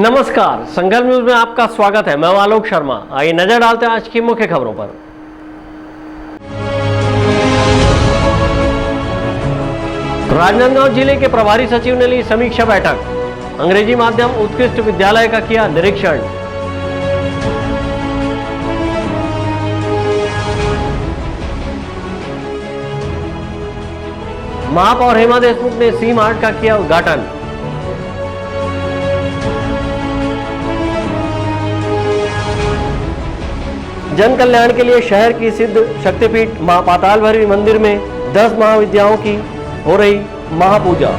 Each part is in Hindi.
नमस्कार, संकल्प न्यूज में आपका स्वागत है। मैं आलोक शर्मा। आइए नजर डालते हैं आज की मुख्य खबरों पर। राजनांदगांव जिले के प्रभारी सचिव ने ली समीक्षा बैठक। अंग्रेजी माध्यम उत्कृष्ट विद्यालय का किया निरीक्षण। महापौर हेमा देशमुख ने सी मार्ट का किया उद्घाटन। जन कल्याण के लिए शहर की सिद्ध शक्तिपीठ मां पाताल भैरवी मंदिर में 10 महाविद्याओं की हो रही महापूजा।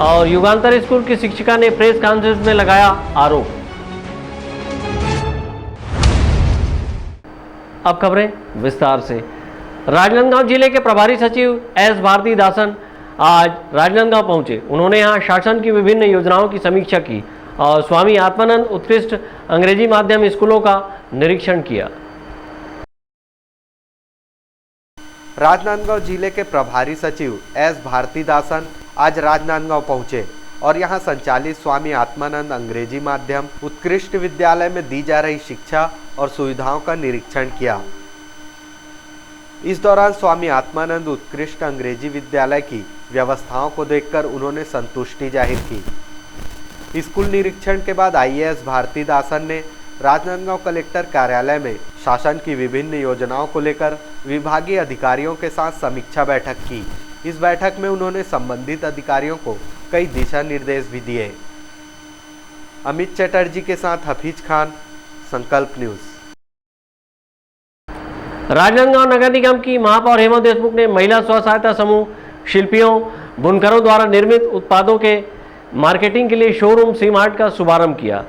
और युगांतर स्कूल की शिक्षिका ने प्रेस कॉन्फ्रेंस में लगाया आरोप। अब खबरें विस्तार से। राजनांदगांव जिले के प्रभारी सचिव एस भारतीदासन आज राजनांदगांव पहुंचे। उन्होंने यहां शासन की विभिन्न योजनाओं की समीक्षा की और स्वामी आत्मानंद उत्कृष्ट अंग्रेजी माध्यम स्कूलों का निरीक्षण किया। राजनांदगांव जिले के प्रभारी सचिव एस भारतीदासन आज राजनांदगांव पहुंचे और यहां संचालित स्वामी आत्मानंद अंग्रेजी माध्यम उत्कृष्ट विद्यालय में दी जा रही शिक्षा और सुविधाओं का निरीक्षण किया। इस दौरान स्वामी आत्मानंद उत्कृष्ट अंग्रेजी विद्यालय की व्यवस्थाओं को देखकर उन्होंने संतुष्टि जाहिर की। स्कूल निरीक्षण के बाद आईएएस भारतीदासन ने राजनांदगांव कलेक्टर कार्यालय में शासन की विभिन्न योजनाओं को लेकर विभागीय अधिकारियों के साथ समीक्षा बैठक की। इस बैठक में उन्होंने संबंधित अधिकारियों को कई दिशा निर्देश भी दिए। अमित चटर्जी के साथ हफीज खान, संकल्प न्यूज। राजनांदगांव नगर निगम की महापौर हेमा देशमुख ने महिला स्व सहायता समूह, शिल्पियों, बुनकरों द्वारा निर्मित उत्पादों के मार्केटिंग के लिए शोरूम सी मार्ट का शुभारंभ किया।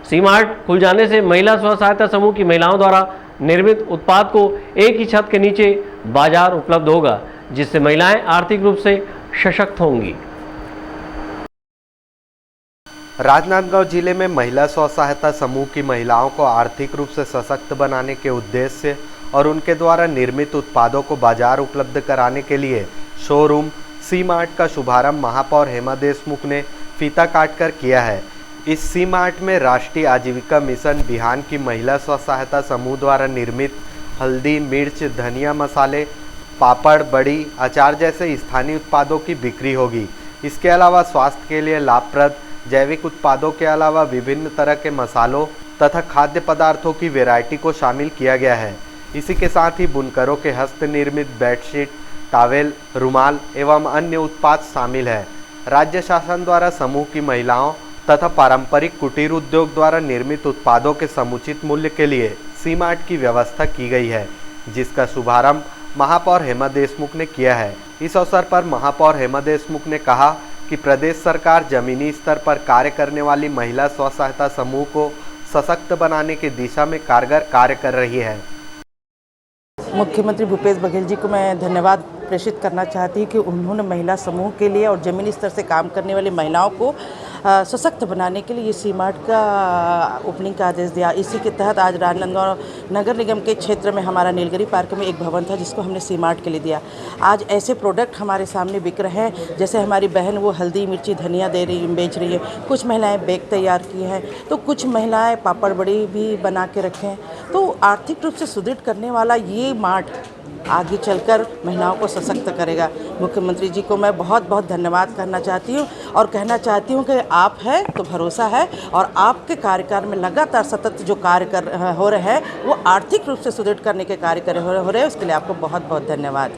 सी मार्ट खुल जाने से महिला स्व सहायता समूह की महिलाओं द्वारा निर्मित उत्पाद को एक ही छत के नीचे बाजार उपलब्ध होगा, जिससे महिलाएं आर्थिक रूप से सशक्त होंगी। राजनांदगांव जिले में महिला स्व सहायता समूह की महिलाओं को आर्थिक रूप से सशक्त बनाने के उद्देश्य और उनके द्वारा निर्मित उत्पादों को बाजार उपलब्ध कराने के लिए शोरूम सी मार्ट का शुभारंभ महापौर हेमा देशमुख ने फीता काटकर किया है। इस सी मार्ट में राष्ट्रीय आजीविका मिशन बिहान की महिला स्व सहायता समूह द्वारा निर्मित हल्दी, मिर्च, धनिया मसाले, पापड़, बड़ी, अचार जैसे स्थानीय उत्पादों की बिक्री होगी। इसके अलावा स्वास्थ्य के लिए लाभप्रद जैविक उत्पादों के अलावा विभिन्न तरह के मसालों तथा खाद्य पदार्थों की वैरायटी को शामिल किया गया है। इसी के साथ ही बुनकरों के हस्त निर्मित बेडशीट, टॉवेल, रुमाल एवं अन्य उत्पाद शामिल है। राज्य शासन द्वारा समूह की महिलाओं तथा पारंपरिक कुटीर उद्योग द्वारा निर्मित उत्पादों के समुचित मूल्य के लिए सी मार्ट की व्यवस्था की गई है, जिसका शुभारंभ महापौर हेमा देशमुख ने किया है। इस अवसर पर महापौर हेमा देशमुख ने कहा कि प्रदेश सरकार जमीनी स्तर पर कार्य करने वाली महिला स्व सहायता समूह को सशक्त बनाने की दिशा में कारगर कार्य कर रही है। मुख्यमंत्री भूपेश बघेल जी को मैं धन्यवाद प्रेषित करना चाहती हूँ कि उन्होंने महिला समूह के लिए और ज़मीनी स्तर से काम करने वाली महिलाओं को सशक्त बनाने के लिए ये सी मार्ट का ओपनिंग का आदेश दिया। इसी के तहत आज राजनांदगांव नगर निगम के क्षेत्र में हमारा नीलगिरी पार्क में एक भवन था, जिसको हमने सी मार्ट के लिए दिया। आज ऐसे प्रोडक्ट हमारे सामने बिक रहे हैं, जैसे हमारी बहन वो हल्दी, मिर्ची, धनिया बेच रही है। कुछ महिलाएँ बेग तैयार की हैं, तो कुछ महिलाएँ पापड़ बड़ी भी बना के रखे हैं। तो आर्थिक रूप से सुदृढ़ करने वाला ये मार्ट आगे चलकर महिलाओं को सशक्त करेगा। मुख्यमंत्री जी को मैं बहुत बहुत धन्यवाद करना चाहती हूँ और कहना चाहती हूँ कि आप है तो भरोसा है, और आपके कार्यकाल में लगातार सतत जो कार्य हो रहे हैं वो आर्थिक रूप से सुदृढ़ करने के कार्य हो रहे हैं। उसके लिए आपको बहुत बहुत धन्यवाद।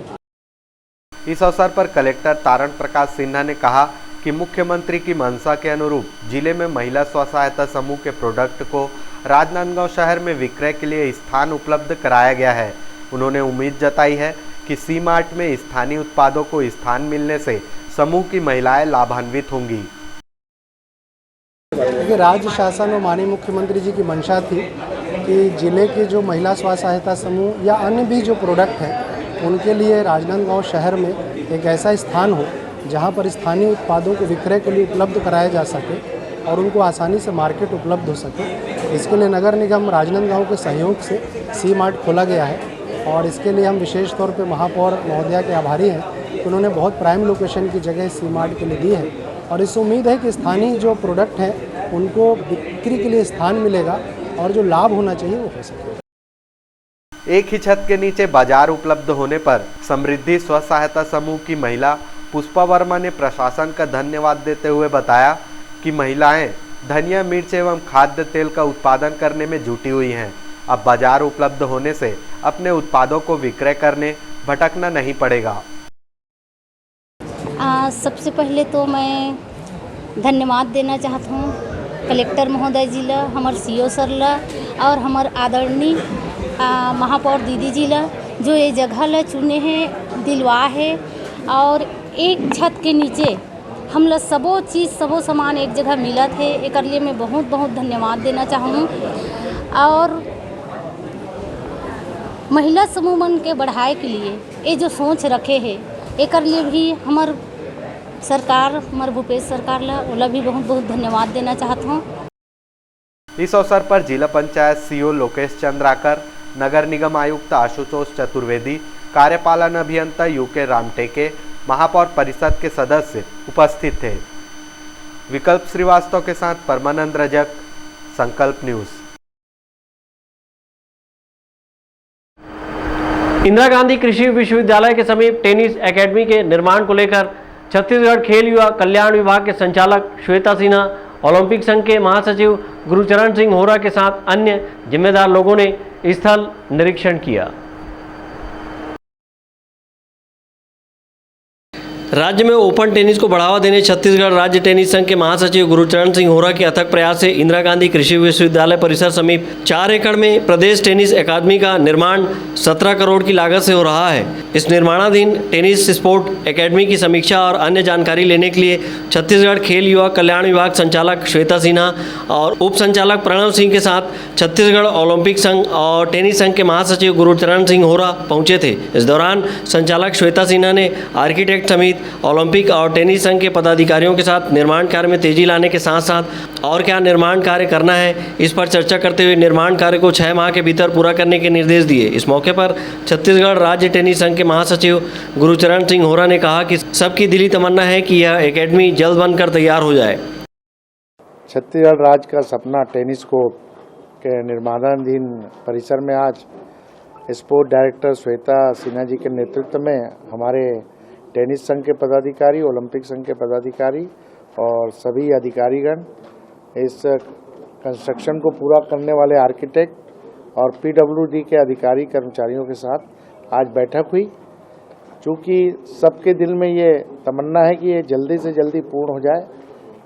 इस अवसर पर कलेक्टर तारण प्रकाश सिन्हा ने कहा कि मुख्यमंत्री की मंशा के अनुरूप जिले में महिला स्व सहायता समूह के प्रोडक्ट को राजनांदगांव शहर में विक्रय के लिए स्थान उपलब्ध कराया गया है। उन्होंने उम्मीद जताई है कि सी मार्ट में स्थानीय उत्पादों को स्थान मिलने से समूह की महिलाएं लाभान्वित होंगी। देखिए, राज्य शासन और माननीय मुख्यमंत्री जी की मंशा थी कि जिले के जो महिला स्व सहायता समूह या अन्य भी जो प्रोडक्ट हैं उनके लिए राजनांदगांव शहर में एक ऐसा स्थान हो जहां पर स्थानीय उत्पादों को विक्रय के लिए उपलब्ध कराया जा सके और उनको आसानी से मार्केट उपलब्ध हो सके। इसके लिए नगर निगम राजनांदगांव के सहयोग से सी मार्ट खोला गया है और इसके लिए हम विशेष तौर पे महापौर महोदया के आभारी हैं कि उन्होंने बहुत प्राइम लोकेशन की जगह सी मार्ट के लिए दी है और इससे उम्मीद है कि स्थानीय जो प्रोडक्ट हैं उनको बिक्री के लिए स्थान मिलेगा और जो लाभ होना चाहिए वो हो सके। एक ही छत के नीचे बाजार उपलब्ध होने पर समृद्धि स्व सहायता समूह की महिला पुष्पा वर्मा ने प्रशासन का धन्यवाद देते हुए बताया कि महिलाएं धनिया, मिर्च एवं खाद्य तेल का उत्पादन करने में जुटी हुई हैं। अब बाजार उपलब्ध होने से अपने उत्पादों को विक्रय करने भटकना नहीं पड़ेगा। सबसे पहले तो मैं धन्यवाद देना चाहता हूँ कलेक्टर महोदय जी ला, हमार सीओ सर ला और हमार आदरणीय महापौर दीदी जी ला, जो ये जगह ला चुने हैं, दिलवा है और एक छत के नीचे हम लोग सबो चीज़ सबो सामान एक जगह मिला थे। एक लिए मैं बहुत बहुत धन्यवाद देना चाहूँ और महिला समूह मन के बढ़ाए के लिए ये जो सोच रखे है एक लिए भी हमार सरकार, हमार भूपेश सरकार ला ओला भी बहुत बहुत धन्यवाद देना चाहता हूँ। इस अवसर पर जिला पंचायत सीओ लोकेश चंद्राकर, नगर निगम आयुक्त आशुतोष चतुर्वेदी, कार्यपालन अभियंता यूके रामटेके, महापौर परिषद के सदस्य उपस्थित थे। विकल्प श्रीवास्तव के साथ परमानंद रजक, संकल्प न्यूज। इंदिरा गांधी कृषि विश्वविद्यालय के समीप टेनिस एकेडमी के निर्माण को लेकर छत्तीसगढ़ खेल युवा कल्याण विभाग के संचालक श्वेता सिन्हा, ओलंपिक संघ के महासचिव गुरुचरण सिंह होरा के साथ अन्य जिम्मेदार लोगों ने स्थल निरीक्षण किया। राज्य में ओपन टेनिस को बढ़ावा देने छत्तीसगढ़ राज्य टेनिस संघ के महासचिव गुरुचरण सिंह होरा के अथक प्रयास से इंदिरा गांधी कृषि विश्वविद्यालय परिसर समीप 4 एकड़ में प्रदेश टेनिस अकादमी का निर्माण 17 करोड़ की लागत से हो रहा है। इस निर्माणाधीन टेनिस स्पोर्ट अकादमी की समीक्षा और अन्य जानकारी लेने के लिए छत्तीसगढ़ खेल युवा कल्याण विभाग संचालक श्वेता सिन्हा और उप संचालक प्रणव सिंह के साथ छत्तीसगढ़ ओलंपिक संघ और टेनिस संघ के महासचिव गुरुचरण सिंह होरा पहुंचे थे। इस दौरान संचालक श्वेता सिन्हा ने आर्किटेक्ट समिति, ओलंपिक और टेनिस संघ के पदाधिकारियों के साथ निर्माण कार्य में तेजी लाने के साथ साथ और क्या निर्माण कार्य करना है इस पर चर्चा करते हुए निर्माण कार्य को 6 माह के भीतर पूरा करने के निर्देश दिए। इस मौके पर छत्तीसगढ़ राज्य टेनिस संघ के महासचिव गुरुचरण सिंह होरा ने कहा कि सबकी दिली तमन्ना है कि यह एकेडमी जल्द बनकर तैयार हो जाए। छत्तीसगढ़ राज्य का सपना टेनिस कोर्ट के निर्माणाधीन परिसर में आज स्पोर्ट डायरेक्टर श्वेता सिन्हा जी के नेतृत्व में हमारे टेनिस संघ के पदाधिकारी, ओलंपिक संघ के पदाधिकारी और सभी अधिकारीगण, इस कंस्ट्रक्शन को पूरा करने वाले आर्किटेक्ट और पीडब्ल्यूडी के अधिकारी कर्मचारियों के साथ आज बैठक हुई। चूँकि सबके दिल में ये तमन्ना है कि ये जल्दी से जल्दी पूर्ण हो जाए।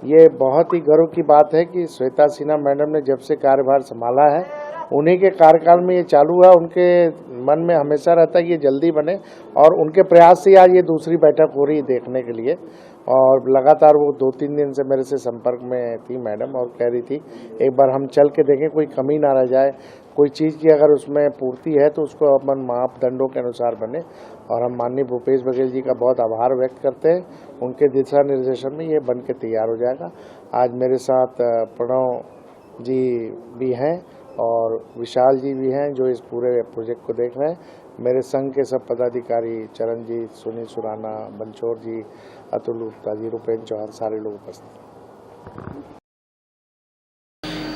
ये बहुत ही गर्व की बात है कि श्वेता सिन्हा मैडम ने जब से कार्यभार संभाला है उन्हीं के कार्यकाल में ये चालू है। उनके मन में हमेशा रहता है कि ये जल्दी बने और उनके प्रयास से आज ये दूसरी बैठक हो रही है देखने के लिए। और लगातार वो 2-3 दिन से मेरे से संपर्क में थी मैडम और कह रही थी एक बार हम चल के देखें, कोई कमी ना रह जाए, कोई चीज़ की अगर उसमें पूर्ति है तो उसको अपन मापदंडों के अनुसार बने। और हम माननीय भूपेश बघेल जी का बहुत आभार व्यक्त करते हैं, उनके दिशा निर्देशन में ये बन के तैयार हो जाएगा। आज मेरे साथ प्रणव जी भी हैं और विशाल जी भी हैं जो इस पूरे प्रोजेक्ट को देख रहे हैं। मेरे संघ के सब पदाधिकारी चरणजीत, सुनील सुराना, बंचोर जी, अतुल गुप्ता जी, रुपेंद्र चौहान, सारे लोग उपस्थित।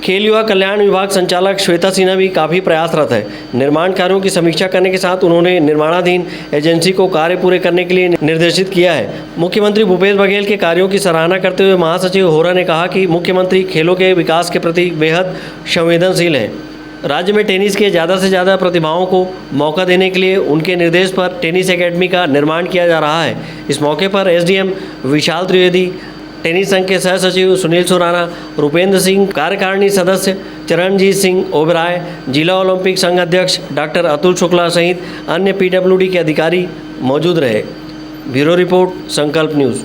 खेल युवा कल्याण विभाग संचालक श्वेता सिन्हा भी काफ़ी प्रयासरत है। निर्माण कार्यों की समीक्षा करने के साथ उन्होंने निर्माणाधीन एजेंसी को कार्य पूरे करने के लिए निर्देशित किया है। मुख्यमंत्री भूपेश बघेल के कार्यों की सराहना करते हुए महासचिव होरा ने कहा कि मुख्यमंत्री खेलों के विकास के प्रति बेहद संवेदनशील हैं। राज्य में टेनिस के ज़्यादा से ज़्यादा प्रतिभाओं को मौका देने के लिए उनके निर्देश पर टेनिस एकेडमी का निर्माण किया जा रहा है। इस मौके पर एसडीएम विशाल त्रिवेदी, टेनिस संघ के सह सचिव सुनील सुराना, रुपेंद्र सिंह, कार्यकारिणी सदस्य चरणजीत सिंह ओबराय, जिला ओलंपिक संघ अध्यक्ष डॉक्टर अतुल शुक्ला सहित अन्य पीडब्ल्यूडी के अधिकारी मौजूद रहे। ब्यूरो रिपोर्ट, संकल्प न्यूज़।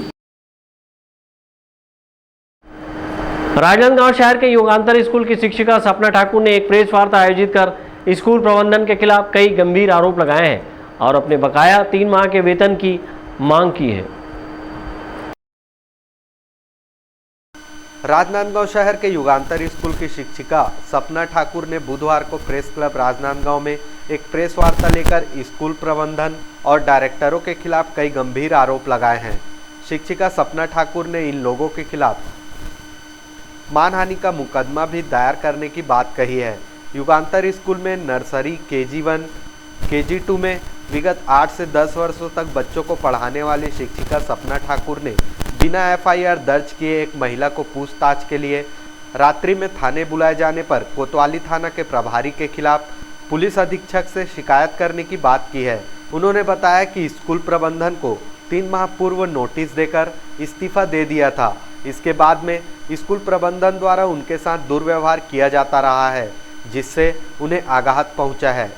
राजनांदगांव शहर के युगांतर स्कूल की शिक्षिका सपना ठाकुर ने एक प्रेस वार्ता आयोजित कर स्कूल प्रबंधन के खिलाफ कई गंभीर आरोप लगाए हैं और अपने बकाया 3 माह के वेतन की मांग की है। राजनांदगांव शहर के युगांतर स्कूल की शिक्षिका सपना ठाकुर ने बुधवार को प्रेस क्लब राजनांदगांव में एक प्रेस वार्ता लेकर स्कूल प्रबंधन और डायरेक्टरों के खिलाफ कई गंभीर आरोप लगाए हैं। शिक्षिका सपना ठाकुर ने इन लोगों के खिलाफ मानहानि का मुकदमा भी दायर करने की बात कही है। युगांतर स्कूल में नर्सरी, KG1, KG2 में विगत 8 से 10 वर्षों तक बच्चों को पढ़ाने वाली शिक्षिका सपना ठाकुर ने बिना FIR दर्ज किए एक महिला को पूछताछ के लिए रात्रि में थाने बुलाए जाने पर कोतवाली थाना के प्रभारी के खिलाफ पुलिस अधीक्षक से शिकायत करने की बात की है। उन्होंने बताया कि स्कूल प्रबंधन को 3 माह पूर्व नोटिस देकर इस्तीफा दे दिया था। इसके बाद में स्कूल प्रबंधन द्वारा उनके साथ दुर्व्यवहार किया जाता रहा है, जिससे उन्हें आघात पहुंचा है।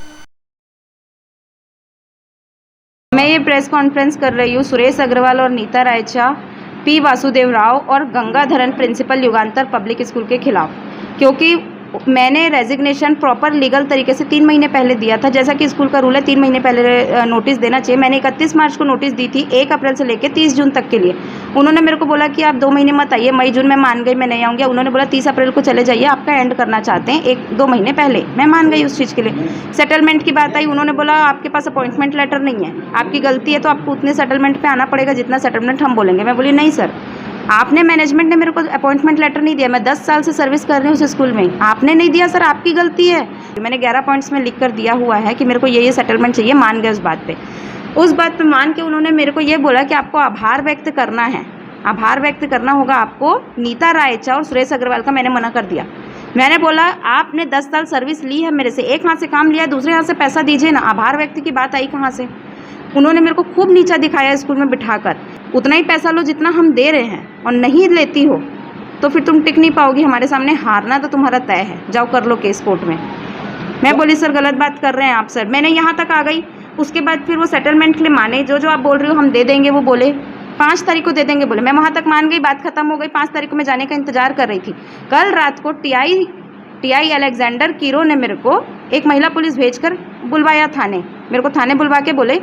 मैं ये प्रेस कॉन्फ्रेंस कर रही हूँ सुरेश अग्रवाल और नीता रायचा, P वासुदेव राव और गंगाधरन प्रिंसिपल युगांतर पब्लिक स्कूल के खिलाफ, क्योंकि मैंने रेजिग्नेशन प्रॉपर लीगल तरीके से 3 महीने पहले दिया था। जैसा कि स्कूल का रूल है 3 महीने पहले नोटिस देना चाहिए। मैंने 31 मार्च को नोटिस दी थी, 1 अप्रैल से लेकर 30 जून तक के लिए। उन्होंने मेरे को बोला कि आप 2 महीने मत आइए। मई जून में मान गई, मैं नहीं आऊँगी। उन्होंने बोला 30 अप्रैल को चले जाइए, आपका एंड करना चाहते हैं 1-2 महीने पहले। मैं मान गई उस चीज़ के लिए। सेटलमेंट की बात आई, उन्होंने बोला आपके पास अपॉइंटमेंट लेटर नहीं है, आपकी गलती है तो आपको उतने सेटलमेंट पर आना पड़ेगा जितना सेटलमेंट हम बोलेंगे। मैं बोली नहीं सर, आपने मैनेजमेंट ने मेरे को अपॉइंटमेंट लेटर नहीं दिया। मैं 10 साल से सर्विस कर रही हूँ उस स्कूल में, आपने नहीं दिया सर, आपकी गलती है। मैंने 11 पॉइंट्स में लिख कर दिया हुआ है कि मेरे को ये सेटलमेंट चाहिए। मान गए उस बात पे। उस बात पे मान के उन्होंने मेरे को ये बोला कि आपको आभार व्यक्त करना है, आभार व्यक्त करना होगा आपको नीता रायचा और सुरेश अग्रवाल का। मैंने मना कर दिया। मैंने बोला आपने 10 साल सर्विस ली है मेरे से, एक हाथ से काम लिया, दूसरे हाथ से पैसा दीजिए ना। आभार व्यक्त की बात आई कहाँ से? उन्होंने मेरे को खूब नीचा दिखाया स्कूल में बिठाकर। उतना ही पैसा लो जितना हम दे रहे हैं, और नहीं लेती हो तो फिर तुम टिक नहीं पाओगी हमारे सामने। हारना तो तुम्हारा तय है, जाओ कर लो केस कोर्ट में। मैं बोली सर गलत बात कर रहे हैं आप सर। मैंने यहाँ तक आ गई। उसके बाद फिर वो सेटलमेंट के लिए माने, जो आप बोल रहे हो हम दे देंगे। वो बोले 5 तारीख को दे देंगे बोले। मैं वहाँ तक मान गई, बात खत्म हो गई। 5 तारीख को मैं जाने का इंतजार कर रही थी। कल रात को टीआई अलेक्जेंडर कीरो ने मेरे को एक महिला पुलिस भेजकर बुलवाया थाने। मेरे को थाने बुलवा के बोले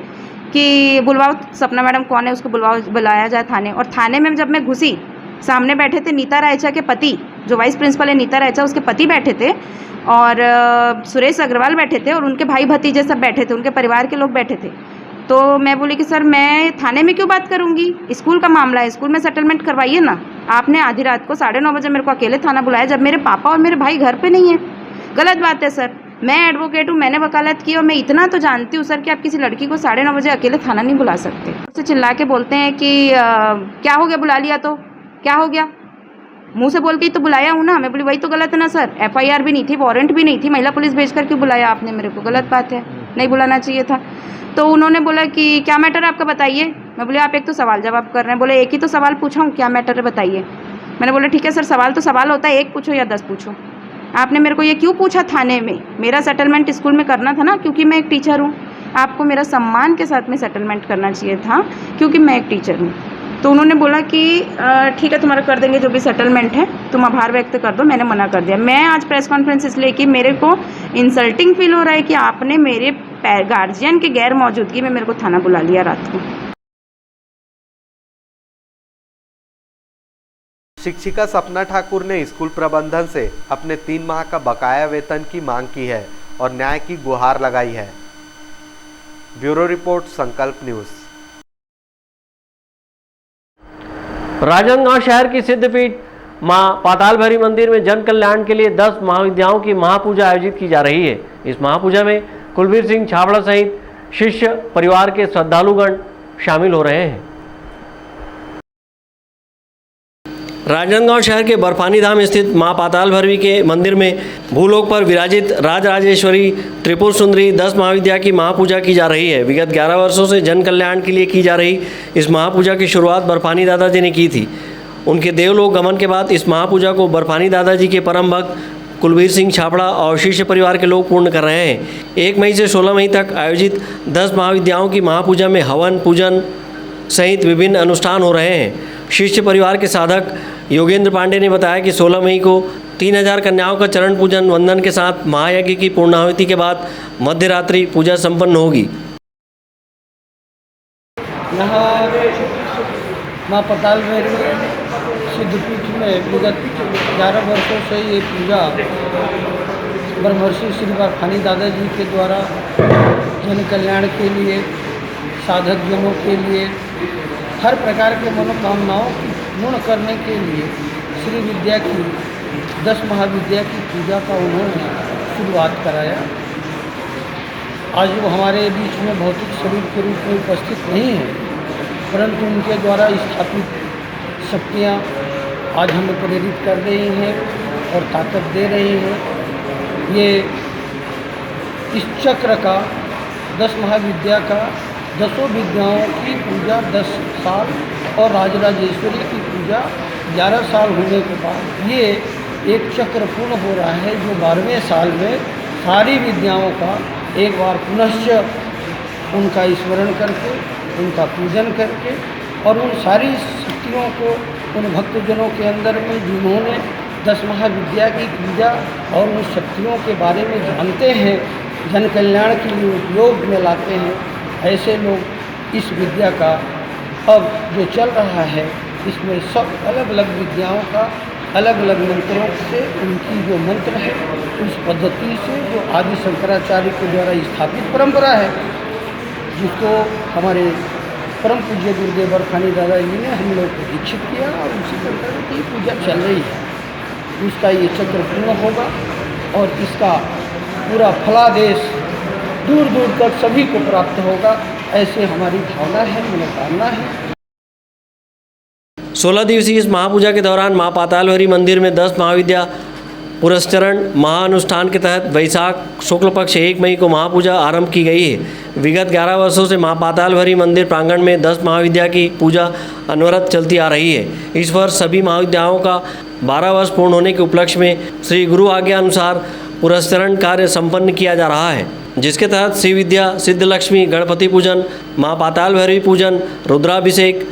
कि बुलवाओ सपना मैडम कौन है, उसको बुलाया जाए थाने। और थाने में जब मैं घुसी, सामने बैठे थे नीता रायचा के पति, जो वाइस प्रिंसिपल है नीता रायचा, उसके पति बैठे थे, और सुरेश अग्रवाल बैठे थे, और उनके भाई भतीजे सब बैठे थे, उनके परिवार के लोग बैठे थे। तो मैं बोली कि सर मैं थाने में क्यों बात करूँगी, स्कूल का मामला है, स्कूल में सेटलमेंट करवाइए ना। आपने आधी रात को 9:30 बजे मेरे को अकेले थाना बुलाया, जब मेरे पापा और मेरे भाई घर पर नहीं है। गलत बात है सर। मैं एडवोकेट हूँ, मैंने वकालत की, और मैं इतना तो जानती हूँ सर कि आप किसी लड़की को 9:30 बजे अकेले थाना नहीं बुला सकते। उससे चिल्ला के बोलते हैं कि क्या हो गया, बुला लिया तो क्या हो गया, मुंह से बोल के तो बुलाया हूँ ना। मैं बोली वही तो गलत है ना सर, FIR भी नहीं थी, वारंट भी नहीं थी, महिला पुलिस भेज कर क्यों बुलाया आपने मेरे को? गलत बात है, नहीं बुलाना चाहिए था। तो उन्होंने बोला कि क्या मैटर है आपका बताइए। मैं बोली आप एक तो सवाल जवाब कर रहे हैं। बोले एक ही तो सवाल पूछा हूँ, क्या मैटर है बताइए। मैंने बोला ठीक है सर, सवाल तो सवाल होता है, 1 पूछो या 10 पूछो। आपने मेरे को ये क्यों पूछा थाने में? मेरा सेटलमेंट स्कूल में करना था ना, क्योंकि मैं एक टीचर हूँ। आपको मेरा सम्मान के साथ में सेटलमेंट करना चाहिए था, क्योंकि मैं एक टीचर हूँ। तो उन्होंने बोला कि ठीक है तुम्हारा कर देंगे, जो भी सेटलमेंट है तुम आभार व्यक्त कर दो। मैंने मना कर दिया। मैं आज प्रेस कॉन्फ्रेंस इसलिए कि मेरे को इंसल्टिंग फील हो रहा है कि आपने मेरे गार्जियन की गैर मौजूदगी में मेरे को थाना बुला लिया रात को। शिक्षिका सपना ठाकुर ने स्कूल प्रबंधन से अपने 3 माह का बकाया वेतन की मांग की है और न्याय की गुहार लगाई है। ब्यूरो रिपोर्ट, संकल्प न्यूज। राजनांदगांव शहर की सिद्धपीठ मां पाताल भैरवी मंदिर में जन कल्याण के लिए 10 महाविद्याओं की महापूजा आयोजित की जा रही है। इस महापूजा में कुलबीर सिंह छाबड़ा सहित शिष्य परिवार के श्रद्धालुगण शामिल हो रहे हैं। राजनांदगांव शहर के बर्फानी धाम स्थित मां पाताल भैरवी के मंदिर में भूलोक पर विराजित राजराजेश्वरी त्रिपुर सुंदरी 10 महाविद्या की महापूजा की जा रही है। विगत 11 वर्षों से जन कल्याण के लिए की जा रही इस महापूजा की शुरुआत बर्फानी दादाजी ने की थी। उनके देवलोक गमन के बाद इस महापूजा को बर्फानी दादाजी के परम भक्त कुलबीर सिंह छाबड़ा और शिष्य परिवार के लोग पूर्ण कर रहे हैं। 1 मई से 16 मई तक आयोजित 10 महाविद्याओं की महापूजा में हवन पूजन सहित विभिन्न अनुष्ठान हो रहे हैं। शिष्य परिवार के साधक योगेंद्र पांडे ने बताया कि 16 मई को 3000 कन्याओं का चरण पूजन वंदन के साथ महायज्ञ की पूर्णाहुति के बाद मध्य रात्रि पूजा संपन्न होगी। यहाँ माँ पाताल भैरवी सिद्धपीठ में विगत 11 वर्षों से ये पूजा ब्रह्मर्षि श्री बर्फानी दादाजी के द्वारा जन कल्याण के लिए, साधक जनों के लिए, हर प्रकार के मनोकामनाओं की पूर्ण करने के लिए श्री विद्या की 10 महाविद्या की पूजा का उन्होंने शुरुआत कराया। आज वो हमारे बीच में भौतिक शरीर के रूप में उपस्थित नहीं है, परंतु उनके द्वारा स्थापित शक्तियाँ आज हमें प्रेरित कर रही हैं और ताकत दे रही हैं। ये इस चक्र का 10 महाविद्या का 10 विद्याओं की पूजा 10 साल और राजराजेश्वरी की पूजा 11 साल होने के बाद ये एक चक्र पूर्ण हो रहा है, जो 12वें साल में सारी विद्याओं का एक बार पुनश्च उनका स्मरण करके, उनका पूजन करके और उन सारी शक्तियों को उन भक्तजनों के अंदर में जिन्होंने 10 महाविद्या की पूजा और उन शक्तियों के बारे में जानते हैं, जन कल्याण के लिए उपयोग में लाते हैं, ऐसे लोग इस विद्या का अब जो चल रहा है इसमें सब अलग अलग विद्याओं का अलग अलग मंत्रों से उनकी जो मंत्र है उस पद्धति से जो आदि शंकराचार्य के द्वारा स्थापित परंपरा है, जिसको हमारे परम पूज्य गुरुदेव बरखानी दादा जी ने हम लोग को दीक्षित किया और उसी प्रकार की पूजा चल रही है। उसका ये चक्र पूर्ण होगा और इसका पूरा फलादेश दूर दूर तक सभी को प्राप्त होगा, ऐसे हमारी भावना है, मनोकामना है। 16 दिवसीय इस महापूजा के दौरान माँ पातालभैरवी मंदिर में 10 महाविद्या पुरस्चरण महाअनुष्ठान के तहत वैशाख शुक्ल पक्ष 1 मई को महापूजा आरंभ की गई है। विगत 11 वर्षों से माँ पातालभैरवी मंदिर प्रांगण में 10 महाविद्या की पूजा अनवरत चलती आ रही है। इस वर्ष सभी महाविद्याओं का 12 वर्ष पूर्ण होने के उपलक्ष्य में श्री गुरु आज्ञा अनुसार पुरस्चरण कार्य संपन्न किया जा रहा है, जिसके तहत श्री विद्या, सिद्धलक्ष्मी, गणपति पूजन, माँ पातालभैरवी पूजन, रुद्राभिषेक,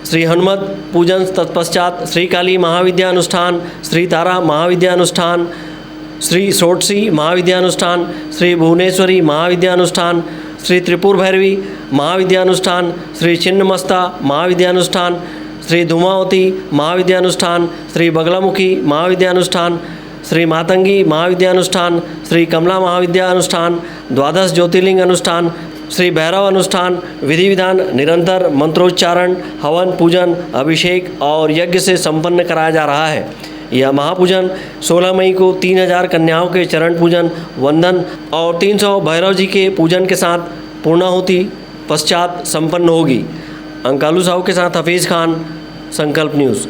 श्री हनुमत पूजन, तत्पश्चात श्री काली महाविद्या अनुष्ठान, श्री तारा महाविद्या अनुष्ठान, श्री षोडशी महाविद्या अनुष्ठान, श्री भुवनेश्वरी महाविद्या अनुष्ठान, श्री त्रिपुर भैरवी महाविद्या अनुष्ठान, श्री छिन्नमस्ता महाविद्या अनुष्ठान, श्री धूमावती महाविद्या अनुष्ठान, श्री बगलामुखी महाविद्या अनुष्ठान, श्री मातंगी महाविद्या अनुष्ठान, श्री कमला महाविद्या अनुष्ठान, द्वादश ज्योतिर्लिंग अनुष्ठान, श्री भैरव अनुष्ठान, विधि विधान निरंतर मंत्रोच्चारण, हवन, पूजन, अभिषेक और यज्ञ से संपन्न कराया जा रहा है। यह महापूजन 16 मई को 3000 कन्याओं के चरण पूजन, वंदन और 300 भैरव जी के पूजन के साथ पूर्णाहुति पश्चात संपन्न होगी। अंकालू साहू के साथ हफीज़ खान, संकल्प न्यूज़।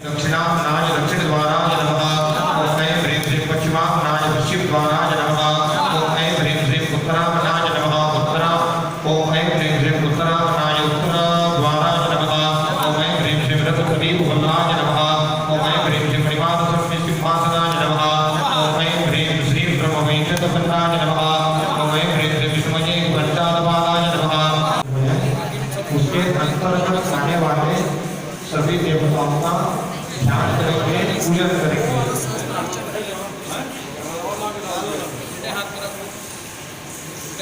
दक्षिणामनाय दक्षिणद्वाराय नमः। ओम ऐं ह्रीं श्रीं पश्चिमामनाय पश्चिमद्वाराय नमः। ओम ऐं ह्रीं श्रीं उत्तरामनाय नमः। ओम ऐं ह्रीं श्रीं उत्तरामनाय उत्तरद्वाराय नमः। ओम ऐं ह्रीं श्रीं रघुपतिवल्लाय नमः। ओम ऐं ह्रीं श्रीं परिवारस्वामी सिंहासनाय नमः। ओम ऐं ह्रीं श्रीं ब्रह्मवेंकटपन्नाय नमः। ओम ऐं ह्रीं श्रीं विष्णुमये घंटालपालाय नमः। उसके अंतर्गत आने वाले सभी देवताओं का ध्यान करेंगे, पूजन करेंगे।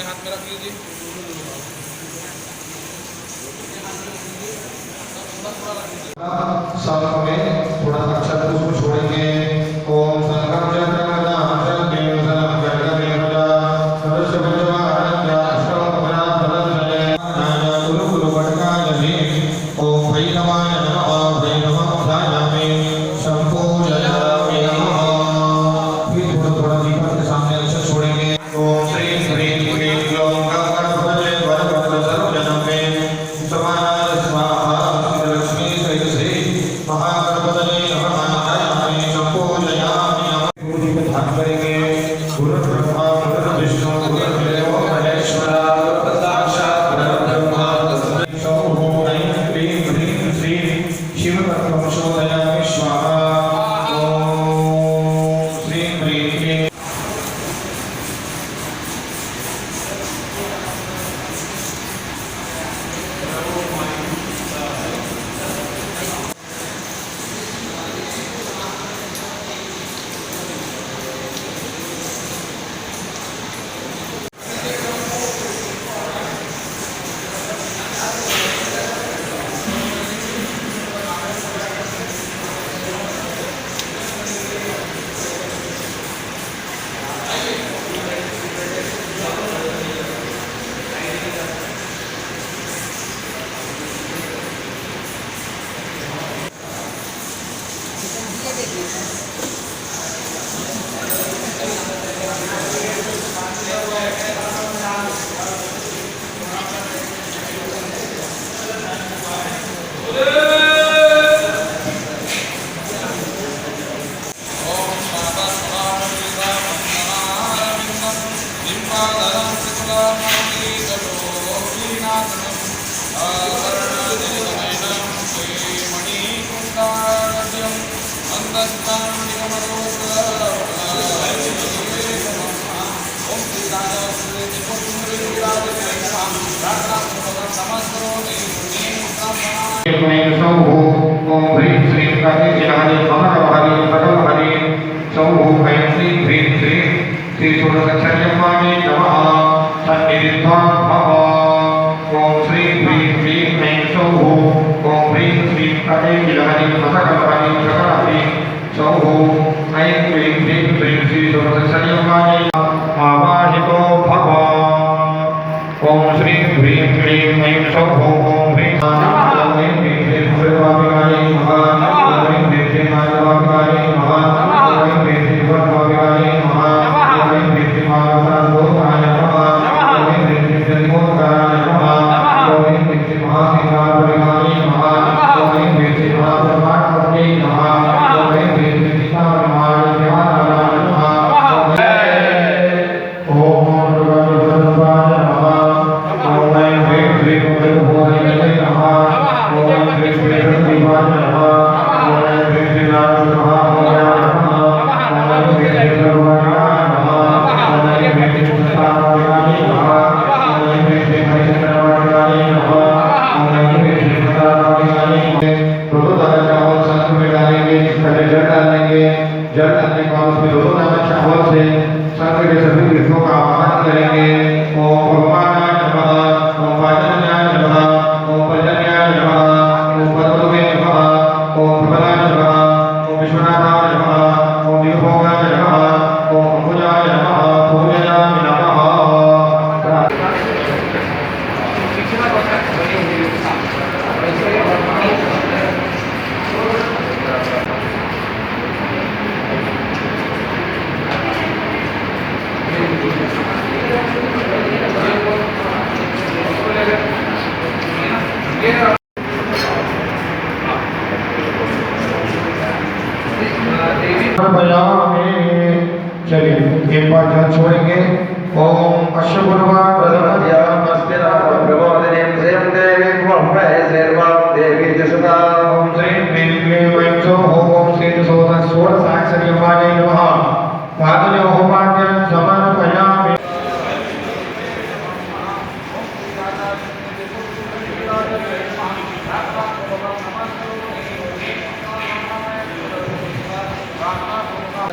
हाथ में रख लीजिए। सब में थोड़ा अक्षर उसको छोड़ेंगे। ओम संगम चक्रमदा देव सनम जगमेवदा सरस्व पंचमारण्य अष्टमपरा फलत्रय नाना कुरु कुरु वटकाय मे। ओम भैरवाय नमः भैरवमुधायामि संपूजयामि नमः। फिर थोड़ा दीपक के सामने अक्षर छोड़ेंगे। ओम श्री ह्रीं क्लीं ग्लौं गणपतये वरवरद सर्वजनमे समानाय स्वाहा लक्ष्मी सहित श्री महागणपतये नमः ध्यायामि संपूजयामि नमः। गुरु में ध्यान करेंगे। गुरु ब्रह्मा गुरु विष्णु गुरुदेव महेश्वरा गुरु साक्षात् परब्रह्म तस्मै ओम ऐं क्लीं ह्रीं श्रीं शिवतत्त्वं शोधयामि स्वाहा। ओम श्रीं ह्रीं क्लीं ओम ह्रीं श्रीं कालीजिनानि महागवानि पटमहरि सौः ऐं श्रीं ह्रीं श्रीं श्री षोडशक्षर्यम्मानि नमः सन्निधित्वा भव। ओम श्रीं ह्रीं श्रीं ऐं सौः ओम ह्रीं श्रीं कालीजिनानि महागवानि सकलहरि सौः ऐं क्लीं ह्रीं श्रीं श्री षोडशक्षर्यम्मानि आवाहितो भव। ओम श्रीं ह्रीं क्लीं ऐं सौः ओम ह्रीं जल डालने के बाद उसमें दो नमक चावल से संघ के सभी तीर्थों का आवाहन करेंगे। ओम भगवानाय नमः ओम पांचजन्याय नमः ओम पर्जन्याय नमः ओम पद्मवे नमः ओम प्रबलाय नमः ओम विश्वनाथाय नमः ओम निरुपमाय नमः ओम अम्बुजाय नमः पूजयामि नमः। चलिए एक बार जल छोड़ेंगे। ओम अश्वपूर्वा देवी जसुता ओम श्रीं ह्रीं क्लीं ऐं सौः ओम श्री षोडशाक्षर्यम्मानि नमः पादयोः पाद्यं समर्पयामि।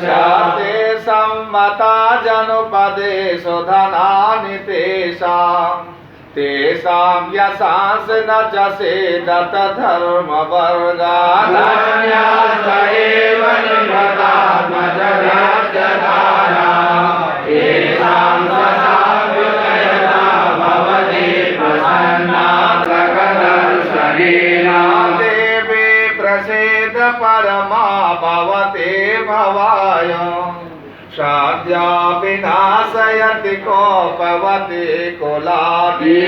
जाते सम्मता जनुपदे सुधनानि तेषाम् तेषां यशांस न च सेदत धर्मवर्गा धन्यास एव निभृतात्मजराजधारा येषां ससाभ्युदयता भवति प्रसन्ना सकदर्शनेन देवी प्रसीद परमा भवते भवाय साध्या विनाशयति कोपवति कुलानि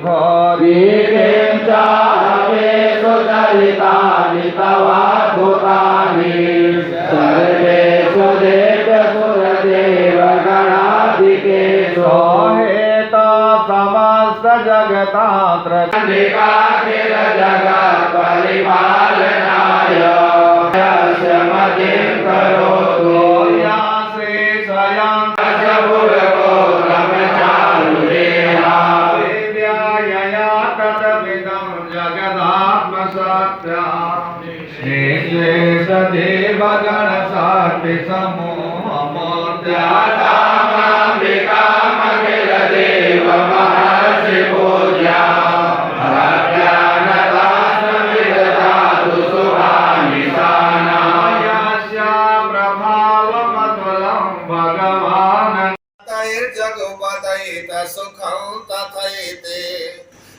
भोरीं चाहवेषु चरितानि तवाद्भुतानि सर्वेषु देवसुरदेवगणाधिकेषु हेता समस्त जगतात्र निकाखिल जगत् परिपालनाय यस्य मतिं करोतु देवगण साक्षि समूह मूर्त्यात्मिका मखिल देव महर्षि पूज्या प्रज्ञानता सविदता शुभानि सानायस्या प्रभावमतुलं भगवान् तैर्जगुपतैत सुखं तथैते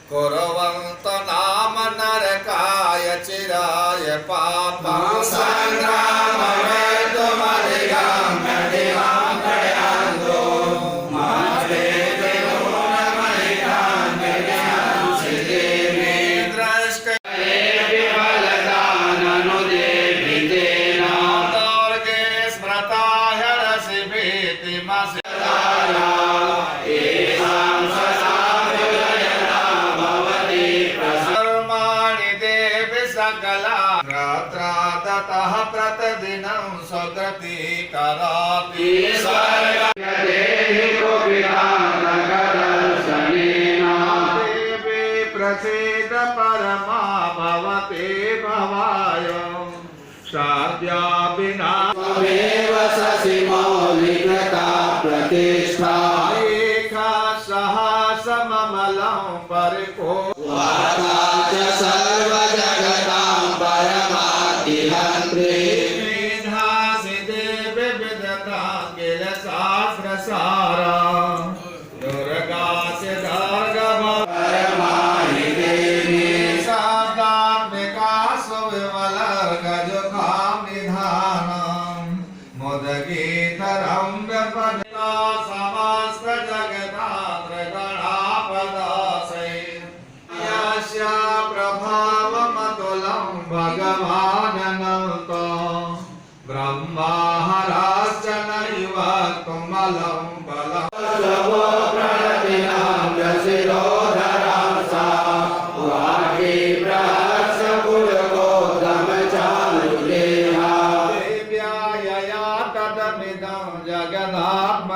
कुर्वन्त नाम नरकाय चिराय पापं संग्रामवेदुमधिगम्य दिवां प्रयान्तो मास्वेदुमनिकान्यज्ञांसि देवी द्रष्टये विमलदाननुदेवी तेन दुर्गे स्मृता हरसि भीतिमसिदारा येषां रात्रादतः प्रतिदिनं स्वगति कराति स्वर्गदेहि गोपिकान्तकदर्शनेन देवी प्रसीद परमा भवते भवाय साध्या विना त्वमेव शशि मौलिकता प्रतिष्ठा एका सहस्रममलं परिपो सर्वजगतां परमातिहन्त्री मेधासि देवी विदतां किल शास्त्रसारा दुर्गासि भार्गवा परमाहि देवी शाब्दात्मिका सुविमलर्गजुगां निधानं मुदगीधरं व्यपदिता समस्त जगदात्र गणापदासै यस्या प्रभावमतुलं भगवाननन्तो ब्रह्माहराश्च नैव तुमलं बलं सर्वो प्रणतिनां शिरोधरां सा वागी प्रहर्षपुरगोदमचारुदेहा देव्या यया तदमिदं जगदात्म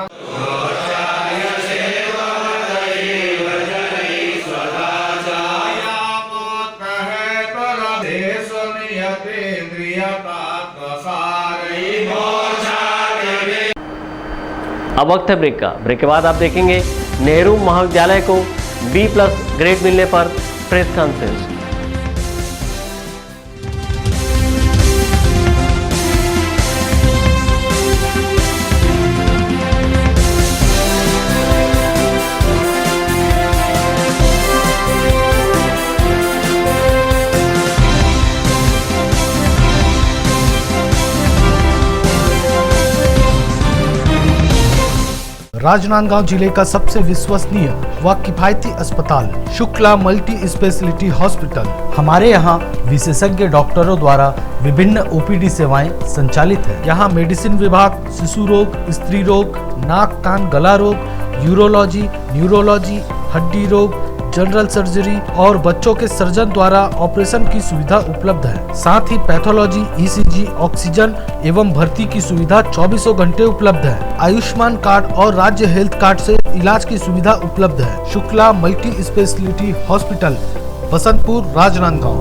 अब वक्त है ब्रेक का। ब्रेक के बाद आप देखेंगे नेहरू महाविद्यालय को B+ ग्रेड मिलने पर प्रेस कॉन्फ्रेंस। राजनांदगांव जिले का सबसे विश्वसनीय व किफायती अस्पताल शुक्ला मल्टी स्पेशलिटी हॉस्पिटल। हमारे यहाँ विशेषज्ञ डॉक्टरों द्वारा विभिन्न OPD सेवाएं संचालित है। यहाँ मेडिसिन विभाग, शिशु रोग, स्त्री रोग, नाक कान गला रोग, यूरोलॉजी, न्यूरोलॉजी, हड्डी रोग, जनरल सर्जरी और बच्चों के सर्जन द्वारा ऑपरेशन की सुविधा उपलब्ध है। साथ ही पैथोलॉजी, ECG, ऑक्सीजन एवं भर्ती की सुविधा 24 घंटे उपलब्ध है। आयुष्मान कार्ड और राज्य हेल्थ कार्ड से इलाज की सुविधा उपलब्ध है। Shukla multi specialty hospital, Basantpur, Rajnandgaon.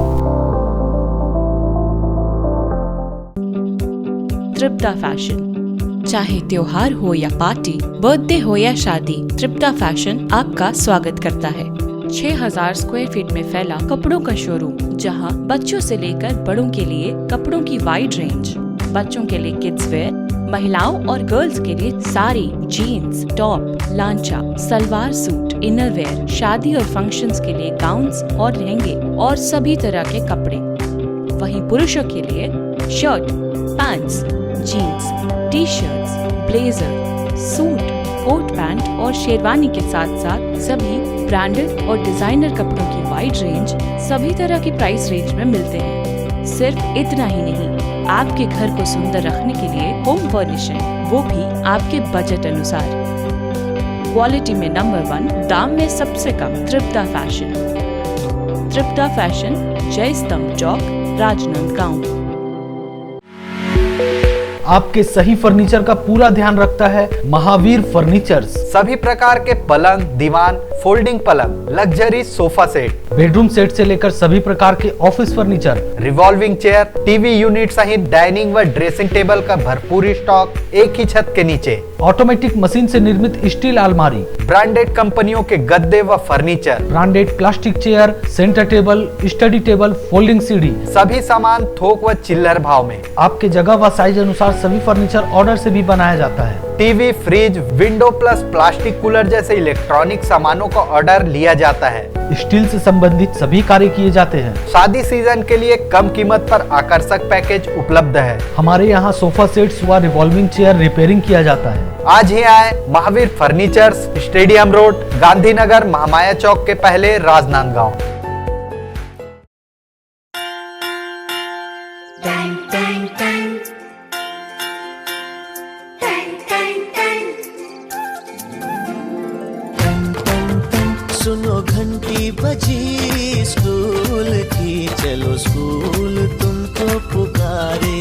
Tripta fashion, चाहे त्योहार हो या पार्टी, बर्थडे हो या शादी, तृप्ता फैशन आपका स्वागत करता है। 6000 स्क्वायर फीट में फैला कपड़ों का शोरूम, जहां बच्चों से लेकर बड़ों के लिए कपड़ों की वाइड रेंज, बच्चों के लिए किड्स वेयर, महिलाओं और गर्ल्स के लिए sari, jeans, top, lancha, salwar suit, inner wear, शादी और फंक्शंस के लिए गाउन्स और लहंगे और सभी तरह के कपड़े। वहीं पुरुषों के लिए shirt, pants, jeans, T shirts, blazer, suit, coat pant और शेरवानी के साथ साथ सभी ब्रांडेड और डिजाइनर कपड़ों की वाइड रेंज सभी तरह की प्राइस रेंज में मिलते हैं। सिर्फ इतना ही नहीं, आपके घर को सुंदर रखने के लिए होम फर्निशिंग, वो भी आपके बजट अनुसार। क्वालिटी में नंबर 1, दाम में सबसे कम, तृप्ता फैशन। तृप्ता फैशन, जय स्तंभ चौक, राजनांदगांव। आपके सही फर्नीचर का पूरा ध्यान रखता है महावीर फर्नीचर्स। सभी प्रकार के पलंग, दीवान, फोल्डिंग पलंग, luxury sofa set, bedroom set से लेकर सभी प्रकार के office furniture, revolving chair, TV unit सहित डाइनिंग व ड्रेसिंग टेबल का भरपूर स्टॉक एक ही छत के नीचे। ऑटोमेटिक मशीन से निर्मित स्टील अलमारी, ब्रांडेड कंपनियों के गद्दे व furniture, branded plastic chair, centre table, study table, folding सीढ़ी, सभी सामान थोक व चिल्लर भाव में। आपके जगह व साइज अनुसार सभी फर्नीचर ऑर्डर से भी बनाया जाता है। TV, fridge, window plus plastic cooler जैसे इलेक्ट्रॉनिक सामानों का ऑर्डर लिया जाता है। स्टील से संबंधित सभी कार्य किए जाते हैं। शादी सीजन के लिए कम कीमत पर आकर्षक पैकेज उपलब्ध है। हमारे यहाँ सोफा सेट्स व रिवॉल्विंग चेयर रिपेयरिंग किया जाता है। आज ही आए Mahavir furnitures, stadium road, Gandhinagar, Mahamaya Chowk के पहले, राजनांदगांव। सुनो घंटी बजी स्कूल की, चलो स्कूल तुमको पुकारे।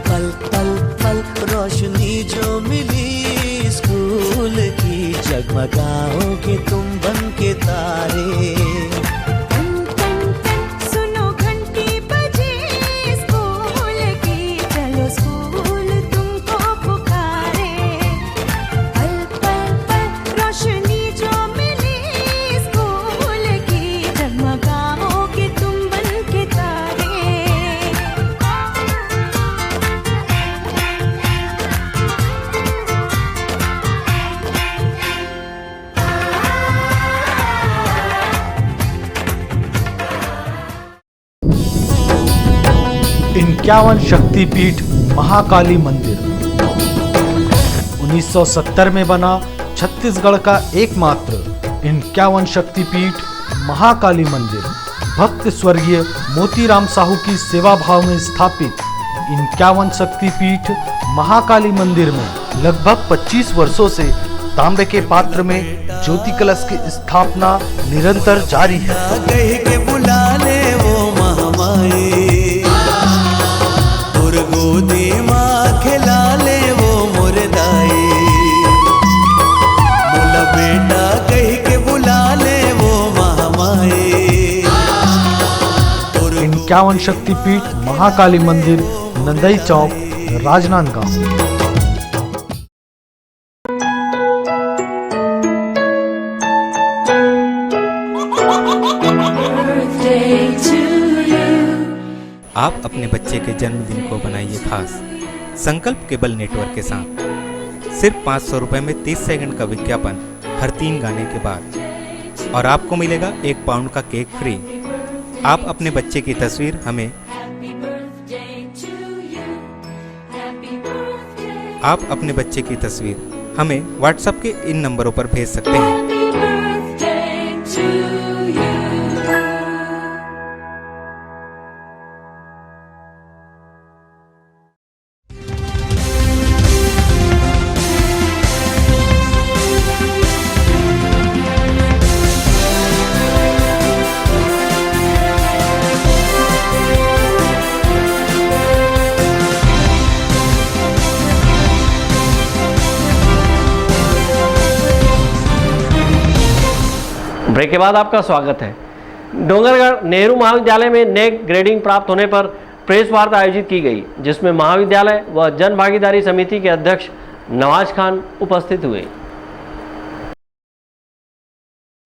पल पल पल रोशनी जो मिली स्कूल की, जगमगाओगे तुम बन के तारे। सुनो घंटी बजी स्कूल की, चलो स्कूल तुमको पुकारे। पल पल पल रोशनी जो इक्यावन शक्तिपीठ महाकाली मंदिर 1970 में बना छत्तीसगढ़ का एकमात्र 51 शक्तिपीठ महाकाली मंदिर भक्त स्वर्गीय मोतीराम साहू की सेवा भाव में स्थापित 51 शक्तिपीठ महाकाली मंदिर में लगभग 25 वर्षों से तांबे के पात्र में ज्योति कलश की स्थापना निरंतर जारी है। कह के बुला ले वो महामाई, गोदी माँ खिला ले वो मुर्दाई। बोला बेटा कह के बुला ले वो महामाई। 51 शक्तिपीठ महाकाली मंदिर, नंदई चौक, राजनांदगांव। आप अपने बच्चे के जन्मदिन को बनाइए खास संकल्प केबल नेटवर्क के साथ। सिर्फ 500 रुपये में 30 सेकंड का विज्ञापन हर 3 गाने के बाद, और आपको मिलेगा 1 पाउंड का केक फ्री। आप अपने बच्चे की तस्वीर हमें व्हाट्सएप के इन नंबरों पर भेज सकते हैं। ब्रेक के बाद आपका स्वागत है। डोंगरगढ़ नेहरू महाविद्यालय में नेक ग्रेडिंग प्राप्त होने पर प्रेस वार्ता आयोजित की गई, जिसमें महाविद्यालय व जन भागीदारी समिति के अध्यक्ष नवाज खान उपस्थित हुए।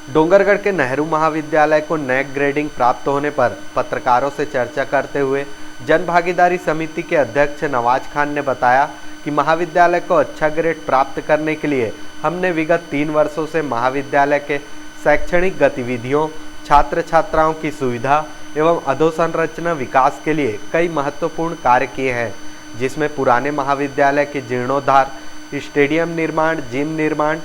डोंगरगढ़ के नेहरू महाविद्यालय को नैक ग्रेडिंग प्राप्त होने पर पत्रकारों से चर्चा करते हुए जन भागीदारी समिति के अध्यक्ष नवाज खान ने बताया कि महाविद्यालय को अच्छा ग्रेड प्राप्त करने के लिए हमने विगत 3 वर्षों से महाविद्यालय के शैक्षणिक गतिविधियों, छात्र छात्राओं की सुविधा एवं अधोसंरचना विकास के लिए कई महत्वपूर्ण कार्य किए हैं, जिसमें पुराने महाविद्यालय के जीर्णोद्धार, स्टेडियम निर्माण, जिम निर्माण,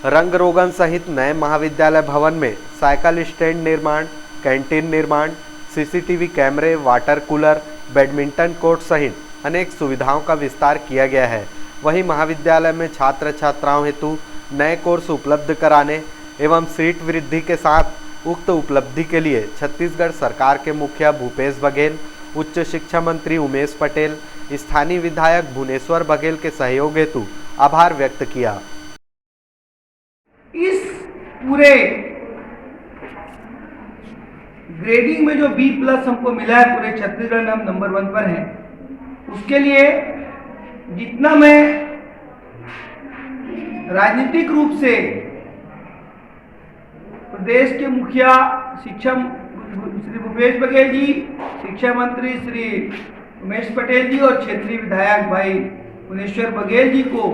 रंग रोगन सहित नए महाविद्यालय भवन में साइकिल स्टैंड निर्माण, कैंटीन निर्माण, सीसीटीवी कैमरे, वाटर कूलर, बैडमिंटन कोर्ट सहित अनेक सुविधाओं का विस्तार किया गया है। वहीं महाविद्यालय में छात्र छात्राओं हेतु नए कोर्स उपलब्ध कराने एवं सीट वृद्धि के साथ उक्त उपलब्धि के लिए छत्तीसगढ़ सरकार के मुखिया भूपेश बघेल, उच्च शिक्षा मंत्री उमेश पटेल, स्थानीय विधायक भुवनेश्वर बघेल के सहयोग हेतु आभार व्यक्त किया। इस पूरे ग्रेडिंग में जो B+ हमको मिला है, पूरे छत्तीसगढ़ में हम नंबर 1 पर हैं, उसके लिए जितना मैं राजनीतिक रूप से प्रदेश के मुखिया शिक्षा श्री भूपेश बघेल जी, शिक्षा मंत्री श्री उमेश पटेल जी और क्षेत्रीय विधायक भाई भुवनेश्वर बघेल जी को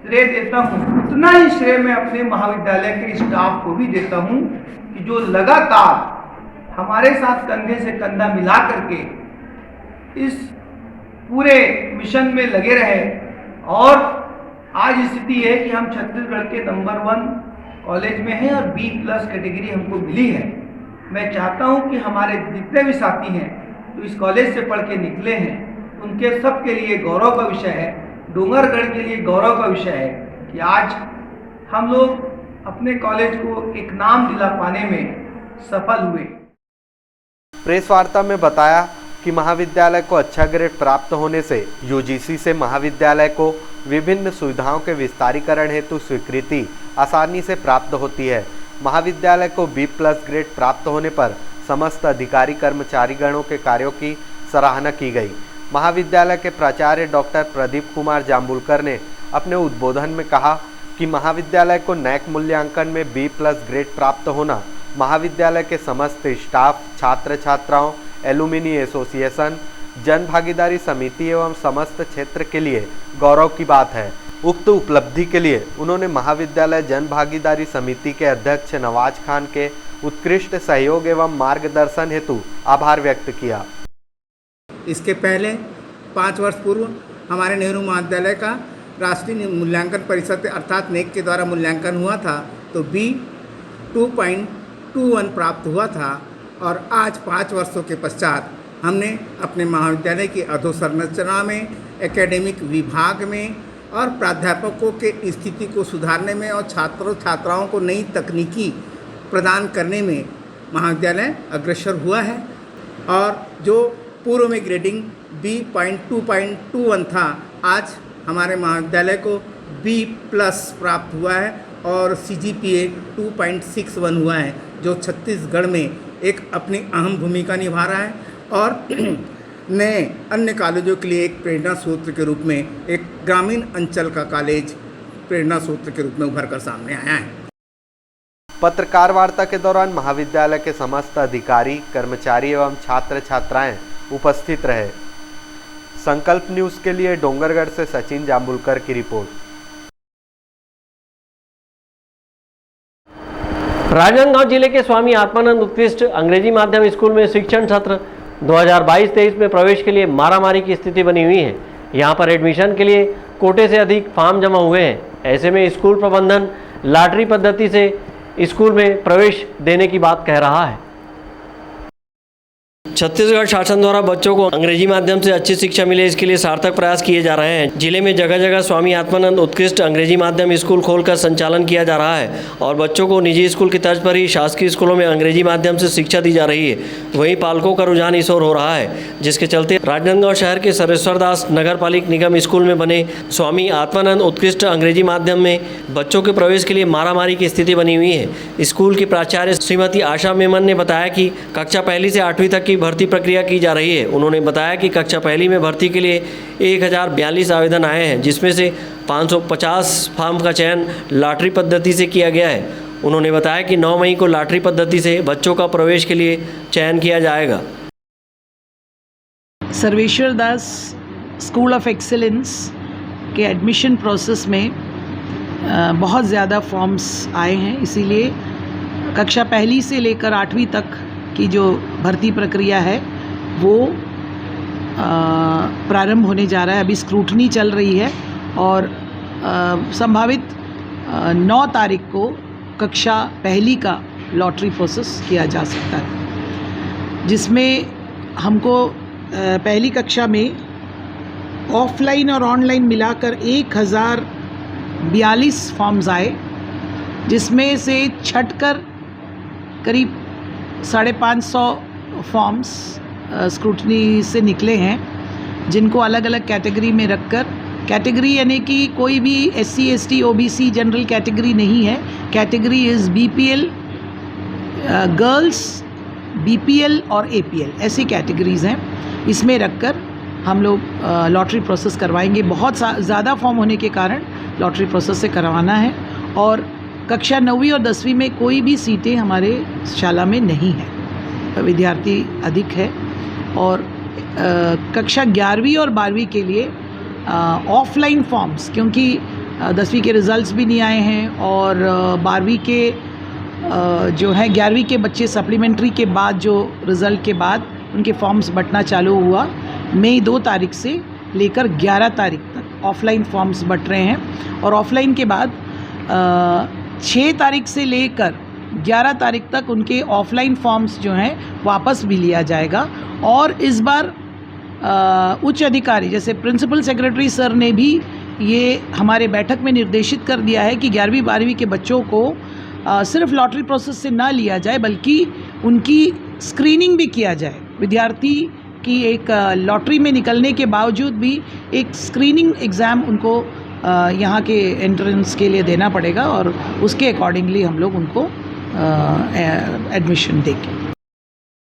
श्रेय देता हूँ, उतना ही श्रेय मैं अपने महाविद्यालय के स्टाफ को भी देता हूँ कि जो लगातार हमारे साथ कंधे से कंधा मिला करके इस पूरे मिशन में लगे रहे। और आज स्थिति है कि हम छत्तीसगढ़ के नंबर 1 कॉलेज में हैं और B+ कैटेगरी हमको मिली है। मैं चाहता हूं कि हमारे जितने भी साथी हैं जो इस कॉलेज से पढ़ के निकले हैं, उनके सब के लिए गौरव का विषय है, डोंगरगढ़ के लिए गौरव का विषय है कि आज हम लोग अपने कॉलेज को एक नाम दिला पाने में सफल हुए। प्रेस वार्ता में बताया कि महाविद्यालय को अच्छा ग्रेड प्राप्त होने से यूजीसी से महाविद्यालय को विभिन्न सुविधाओं के विस्तारीकरण हेतु स्वीकृति आसानी से प्राप्त होती है। महाविद्यालय को B+ ग्रेड प्राप्त होने पर समस्त अधिकारी कर्मचारी गणों के कार्यों की सराहना की गई। महाविद्यालय के प्राचार्य डॉक्टर प्रदीप कुमार जाम्बुलकर ने अपने उद्बोधन में कहा कि महाविद्यालय को नैक मूल्यांकन में B+ ग्रेड प्राप्त होना महाविद्यालय के समस्त स्टाफ, छात्र छात्राओं, एलुमिनी एसोसिएशन, जन भागीदारी समिति एवं समस्त क्षेत्र के लिए गौरव की बात है। उक्त उपलब्धि के लिए उन्होंने महाविद्यालय जन भागीदारी समिति के अध्यक्ष नवाज खान के उत्कृष्ट सहयोग एवं मार्गदर्शन हेतु आभार व्यक्त किया। इसके पहले 5 वर्ष पूर्व हमारे नेहरू महाविद्यालय का राष्ट्रीय मूल्यांकन परिषद अर्थात नेक के द्वारा मूल्यांकन हुआ था तो B 2.21 प्राप्त हुआ था। और आज 5 वर्षों के पश्चात हमने अपने महाविद्यालय की अधोसंरचना में, एकेडमिक विभाग में और प्राध्यापकों के स्थिति को सुधारने में और छात्रों छात्राओं को नई तकनीकी प्रदान करने में महाविद्यालय अग्रसर हुआ है। और जो पूर्व में ग्रेडिंग B.2.21 था, आज हमारे महाविद्यालय को B+ प्राप्त हुआ है और CGPA 2.61 हुआ है, जो छत्तीसगढ़ में एक अपनी अहम भूमिका निभा रहा है और नए अन्य कॉलेजों के लिए एक प्रेरणा सूत्र के रूप में एक ग्रामीण अंचल का कॉलेज प्रेरणा सूत्र के रूप में उभर कर सामने आया है। पत्रकार वार्ता के दौरान महाविद्यालय के समस्त अधिकारी, कर्मचारी एवं छात्र छात्राएं उपस्थित रहे। संकल्प न्यूज के लिए डोंगरगढ़ से सचिन जाम्बुलकर की रिपोर्ट। राजनांदगांव जिले के स्वामी आत्मानंद उत्कृष्ट अंग्रेजी माध्यम स्कूल में शिक्षण सत्र 2022-23 में प्रवेश के लिए मारामारी की स्थिति बनी हुई है। यहां पर एडमिशन के लिए कोटे से अधिक फॉर्म जमा हुए हैं। ऐसे में स्कूल प्रबंधन लॉटरी पद्धति से स्कूल में प्रवेश देने की बात कह रहा है। छत्तीसगढ़ शासन द्वारा बच्चों को अंग्रेजी माध्यम से अच्छी शिक्षा मिले, इसके लिए सार्थक प्रयास किए जा रहे हैं। जिले में जगह जगह स्वामी आत्मानंद उत्कृष्ट अंग्रेजी माध्यम स्कूल खोलकर संचालन किया जा रहा है और बच्चों को निजी स्कूल की तर्ज पर ही शासकीय स्कूलों में अंग्रेजी माध्यम से शिक्षा दी जा रही है। वहीं पालकों का रुझान इस ओर हो रहा है, जिसके चलते राजनांदगांव शहर के सरेश्वरदास नगर पालिक निगम स्कूल में बने स्वामी आत्मानंद उत्कृष्ट अंग्रेजी माध्यम में बच्चों के प्रवेश के लिए मारामारी की स्थिति बनी हुई है। स्कूल की प्राचार्य श्रीमती आशा मेमन ने बताया कि कक्षा 1 से 8वीं तक की भर्ती प्रक्रिया की जा रही है। उन्होंने बताया कि कक्षा 1 में भर्ती के लिए 1042 आवेदन आए हैं, जिसमें से 550 फॉर्म का चयन लॉटरी पद्धति से किया गया है। उन्होंने बताया कि 9 मई को लॉटरी पद्धति से बच्चों का प्रवेश के लिए चयन किया जाएगा। सर्वेश्वर दास स्कूल ऑफ एक्सीलेंस के एडमिशन प्रोसेस में बहुत ज़्यादा फॉर्म्स आए हैं, इसीलिए कक्षा पहली से लेकर 8वीं तक की जो भर्ती प्रक्रिया है वो प्रारंभ होने जा रहा है। अभी स्क्रूटनी चल रही है और संभावित 9 तारीख को कक्षा पहली का लॉटरी प्रोसेस किया जा सकता है, जिसमें हमको पहली कक्षा में ऑफलाइन और ऑनलाइन मिलाकर 1042 फॉर्म्स आए, जिसमें से छटकर करीब 550 फॉर्म्स स्क्रूटनी से निकले हैं, जिनको अलग अलग कैटेगरी में रखकर, कैटेगरी यानी कि कोई भी SC ST OBC general category नहीं है, category is BPL girls, BPL और APL ऐसी कैटेगरीज़ हैं। इसमें रखकर हम लोग लॉटरी प्रोसेस करवाएंगे। बहुत ज़्यादा फॉर्म होने के कारण लॉटरी प्रोसेस से करवाना है और कक्षा 9वीं और 10वीं में कोई भी सीटें हमारे शाला में नहीं है, विद्यार्थी अधिक है। और कक्षा 11वीं और 12वीं के लिए ऑफलाइन फॉर्म्स, क्योंकि 10वीं के रिज़ल्ट्स भी नहीं आए हैं और 12वीं के जो है 11वीं के बच्चे सप्लीमेंट्री के बाद जो रिज़ल्ट के बाद उनके फॉर्म्स बंटना चालू हुआ। मई 2 तारीख से लेकर 11 तारीख तक ऑफलाइन फॉर्म्स बंट रहे हैं और ऑफलाइन के बाद 6 तारीख से लेकर 11 तारीख तक उनके ऑफलाइन फॉर्म्स जो हैं वापस भी लिया जाएगा। और इस बार उच्च अधिकारी जैसे प्रिंसिपल सेक्रेटरी सर ने भी ये हमारे बैठक में निर्देशित कर दिया है कि 11वीं 12वीं के बच्चों को सिर्फ लॉटरी प्रोसेस से ना लिया जाए, बल्कि उनकी स्क्रीनिंग भी किया जाए। विद्यार्थी की एक लॉटरी में निकलने के बावजूद भी एक स्क्रीनिंग एग्ज़ाम उनको यहाँ के एंट्रेंस के लिए देना पड़ेगा और उसके अकॉर्डिंगली हम लोग उनको एडमिशन देंगे।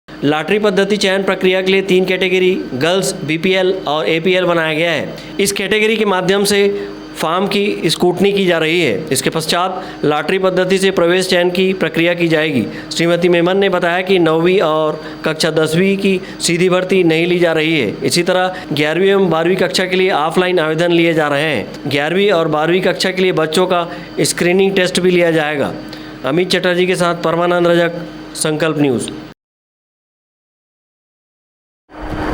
लॉटरी पद्धति चयन प्रक्रिया के लिए 3 कैटेगरी गर्ल्स, BPL और APL बनाया गया है। इस कैटेगरी के माध्यम से फॉर्म की स्क्रूटनी की जा रही है। इसके पश्चात लॉटरी पद्धति से प्रवेश चयन की प्रक्रिया की जाएगी। श्रीमती मेमन ने बताया कि 9वीं और कक्षा 10वीं की सीधी भर्ती नहीं ली जा रही है। इसी तरह 11वीं एवं 12वीं कक्षा के लिए ऑफलाइन आवेदन लिए जा रहे हैं। 11वीं और 12वीं कक्षा के लिए बच्चों का स्क्रीनिंग टेस्ट भी लिया जाएगा। अमित चटर्जी के साथ परमानंद रजक, संकल्प न्यूज़।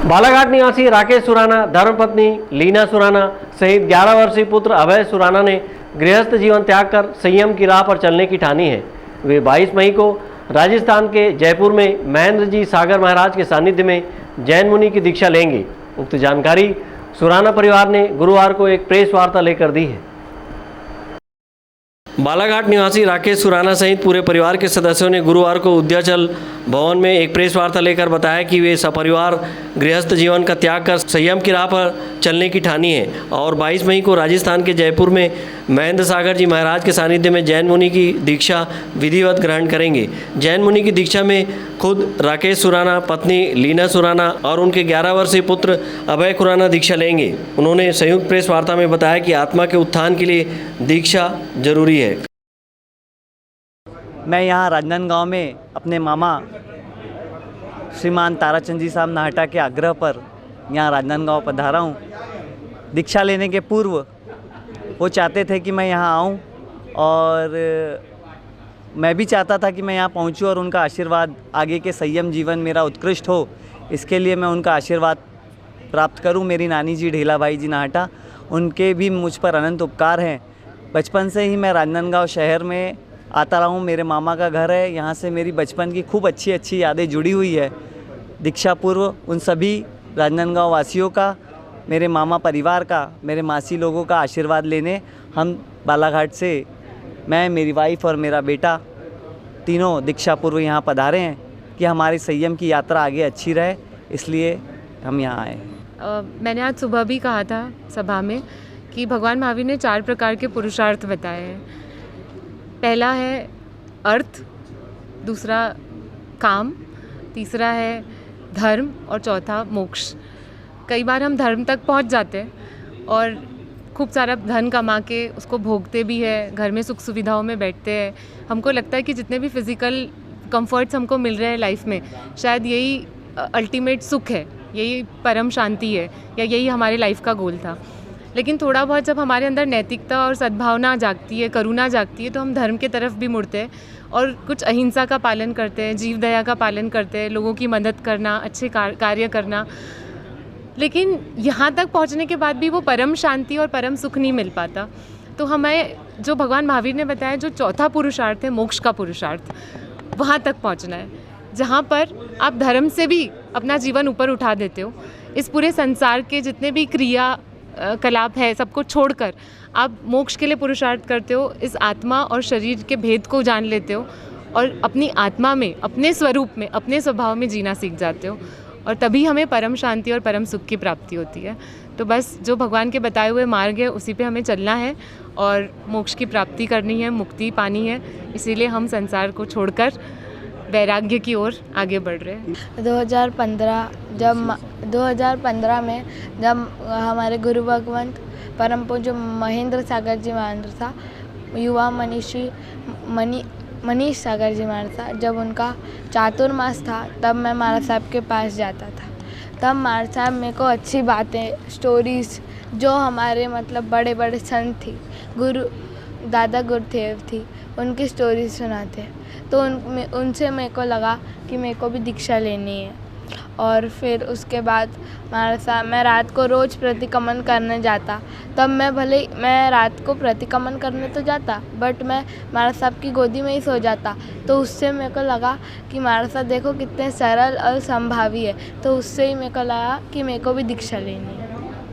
बालाघाट निवासी राकेश सुराना, धर्मपत्नी लीना सुराना सहित 11 वर्षीय पुत्र अभय सुराना ने गृहस्थ जीवन त्याग कर संयम की राह पर चलने की ठानी है। वे 22 मई को राजस्थान के जयपुर में महेंद्र जी सागर महाराज के सानिध्य में जैन मुनि की दीक्षा लेंगे। उक्त जानकारी सुराना परिवार ने गुरुवार को एक प्रेस वार्ता लेकर दी है। बालाघाट निवासी राकेश सुराना सहित पूरे परिवार के सदस्यों ने गुरुवार को उद्याचल भवन में एक प्रेस वार्ता लेकर बताया कि वे सपरिवार गृहस्थ जीवन का त्याग कर संयम की राह पर चलने की ठानी है और 22 मई को राजस्थान के जयपुर में महेंद्र सागर जी महाराज के सानिध्य में जैन मुनि की दीक्षा विधिवत ग्रहण करेंगे। जैन मुनि की दीक्षा में खुद राकेश सुराना, पत्नी लीना सुराना और उनके 11 वर्षीय पुत्र अभय खुराना दीक्षा लेंगे। उन्होंने संयुक्त प्रेस वार्ता में बताया कि आत्मा के उत्थान के लिए दीक्षा जरूरी है। मैं यहाँ राजनांदगांव में अपने मामा श्रीमान ताराचंद जी साहब नाहटा के आग्रह पर यहाँ राजनांदगांव पधारा हूँ। दीक्षा लेने के पूर्व वो चाहते थे कि मैं यहाँ आऊँ और मैं भी चाहता था कि मैं यहाँ पहुँचूँ और उनका आशीर्वाद, आगे के संयम जीवन मेरा उत्कृष्ट हो, इसके लिए मैं उनका आशीर्वाद प्राप्त करूँ। मेरी नानी जी ढेला भाई जी नाहटा, उनके भी मुझ पर अनंत उपकार हैं। बचपन से ही मैं राजनांदगांव शहर में आता रहा हूँ। मेरे मामा का घर है, यहाँ से मेरी बचपन की खूब अच्छी अच्छी यादें जुड़ी हुई है। दीक्षा पूर्व उन सभी राजनांदगांव वासियों का, मेरे मामा परिवार का, मेरे मासी लोगों का आशीर्वाद लेने हम बालाघाट से, मैं, मेरी वाइफ और मेरा बेटा तीनों दीक्षा पूर्व यहाँ पधारे हैं कि हमारी संयम की यात्रा आगे अच्छी रहे, इसलिए हम यहाँ आए। मैंने आज सुबह भी कहा था सभा में कि भगवान महावीर ने 4 प्रकार के पुरुषार्थ बताए हैं। पहला है अर्थ, दूसरा काम, तीसरा है धर्म और चौथा मोक्ष। कई बार हम धर्म तक पहुंच जाते हैं और खूब सारा धन कमा के उसको भोगते भी है, घर में सुख सुविधाओं में बैठते हैं। हमको लगता है कि जितने भी फिज़िकल कंफर्ट्स हमको मिल रहे हैं लाइफ में, शायद यही अल्टीमेट सुख है, यही परम शांति है, या यही हमारे लाइफ का गोल था। लेकिन थोड़ा बहुत जब हमारे अंदर नैतिकता और सद्भावना जागती है, करुणा जागती है, तो हम धर्म के तरफ भी मुड़ते हैं और कुछ अहिंसा का पालन करते हैं, जीव दया का पालन करते हैं, लोगों की मदद करना, अच्छे कार्य करना। लेकिन यहाँ तक पहुँचने के बाद भी वो परम शांति और परम सुख नहीं मिल पाता। तो हमें जो भगवान महावीर ने बताया, जो चौथा पुरुषार्थ है, मोक्ष का पुरुषार्थ, वहाँ तक पहुँचना है, जहाँ पर आप धर्म से भी अपना जीवन ऊपर उठा देते हो। इस पूरे संसार के जितने भी क्रिया कलाप है, सबको छोड़कर आप मोक्ष के लिए पुरुषार्थ करते हो, इस आत्मा और शरीर के भेद को जान लेते हो और अपनी आत्मा में, अपने स्वरूप में, अपने स्वभाव में जीना सीख जाते हो, और तभी हमें परम शांति और परम सुख की प्राप्ति होती है। तो बस जो भगवान के बताए हुए मार्ग है, उसी पे हमें चलना है और मोक्ष की प्राप्ति करनी है, मुक्ति पानी है। इसीलिए हम संसार को छोड़कर वैराग्य की ओर आगे बढ़ रहे हैं। 2015 में जब हमारे गुरु भगवंत परम पूज्य महेंद्र सागर जी महाराज था, युवा मनीष सागर जी महाराज था, जब उनका चातुर्मास था, तब मैं महाराज साहब के पास जाता था। तब महाराज साहब मेरे को अच्छी बातें, स्टोरीज़, जो हमारे मतलब बड़े बड़े संत थी, दादा गुरुदेव थी, उनकी स्टोरी सुनाते। तो उनसे मेरे को लगा कि मेरे को भी दीक्षा लेनी है। और फिर उसके बाद महाराज साहब, मैं रात को रोज़ प्रतिक्रमण करने जाता। तब मैं रात को प्रतिक्रमण करने तो जाता, बट मैं महाराज साहब की गोदी में ही सो जाता। तो उससे मेरे को लगा कि महाराज साहब देखो कितने सरल और संभावी है। तो उससे ही मेरे को लगा कि मेरे को भी दीक्षा लेनी है।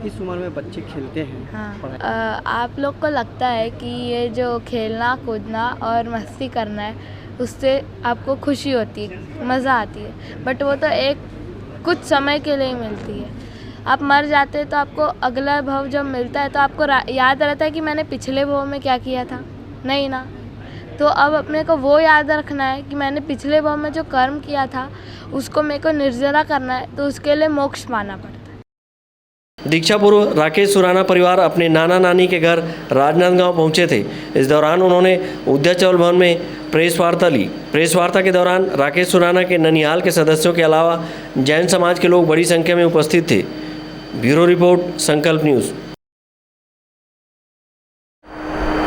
इस उम्र में बच्चे खेलते हैं। हाँ, आप लोग को लगता है कि ये जो खेलना कूदना और मस्ती करना है, उससे आपको खुशी होती है, मज़ा आती है, बट वो तो कुछ समय के लिए ही मिलती है। आप मर जाते हैं तो आपको अगला भव जब मिलता है तो आपको याद रहता है कि मैंने पिछले भव में क्या किया था, नहीं ना। तो अब अपने को वो याद रखना है कि मैंने पिछले भव में जो कर्म किया था उसको मेरे को निर्जरा करना है, तो उसके लिए मोक्ष पाना पड़ता है। दीक्षा पूर्व राकेश सुराना परिवार अपने नाना नानी के घर राजनांदगांव पहुंचे थे। इस दौरान उन्होंने उद्याचल भवन में प्रेस वार्ता ली। प्रेस वार्ता के दौरान राकेश सुराना के ननिहाल के सदस्यों के अलावा जैन समाज के लोग बड़ी संख्या में उपस्थित थे। ब्यूरो रिपोर्ट, संकल्प न्यूज़।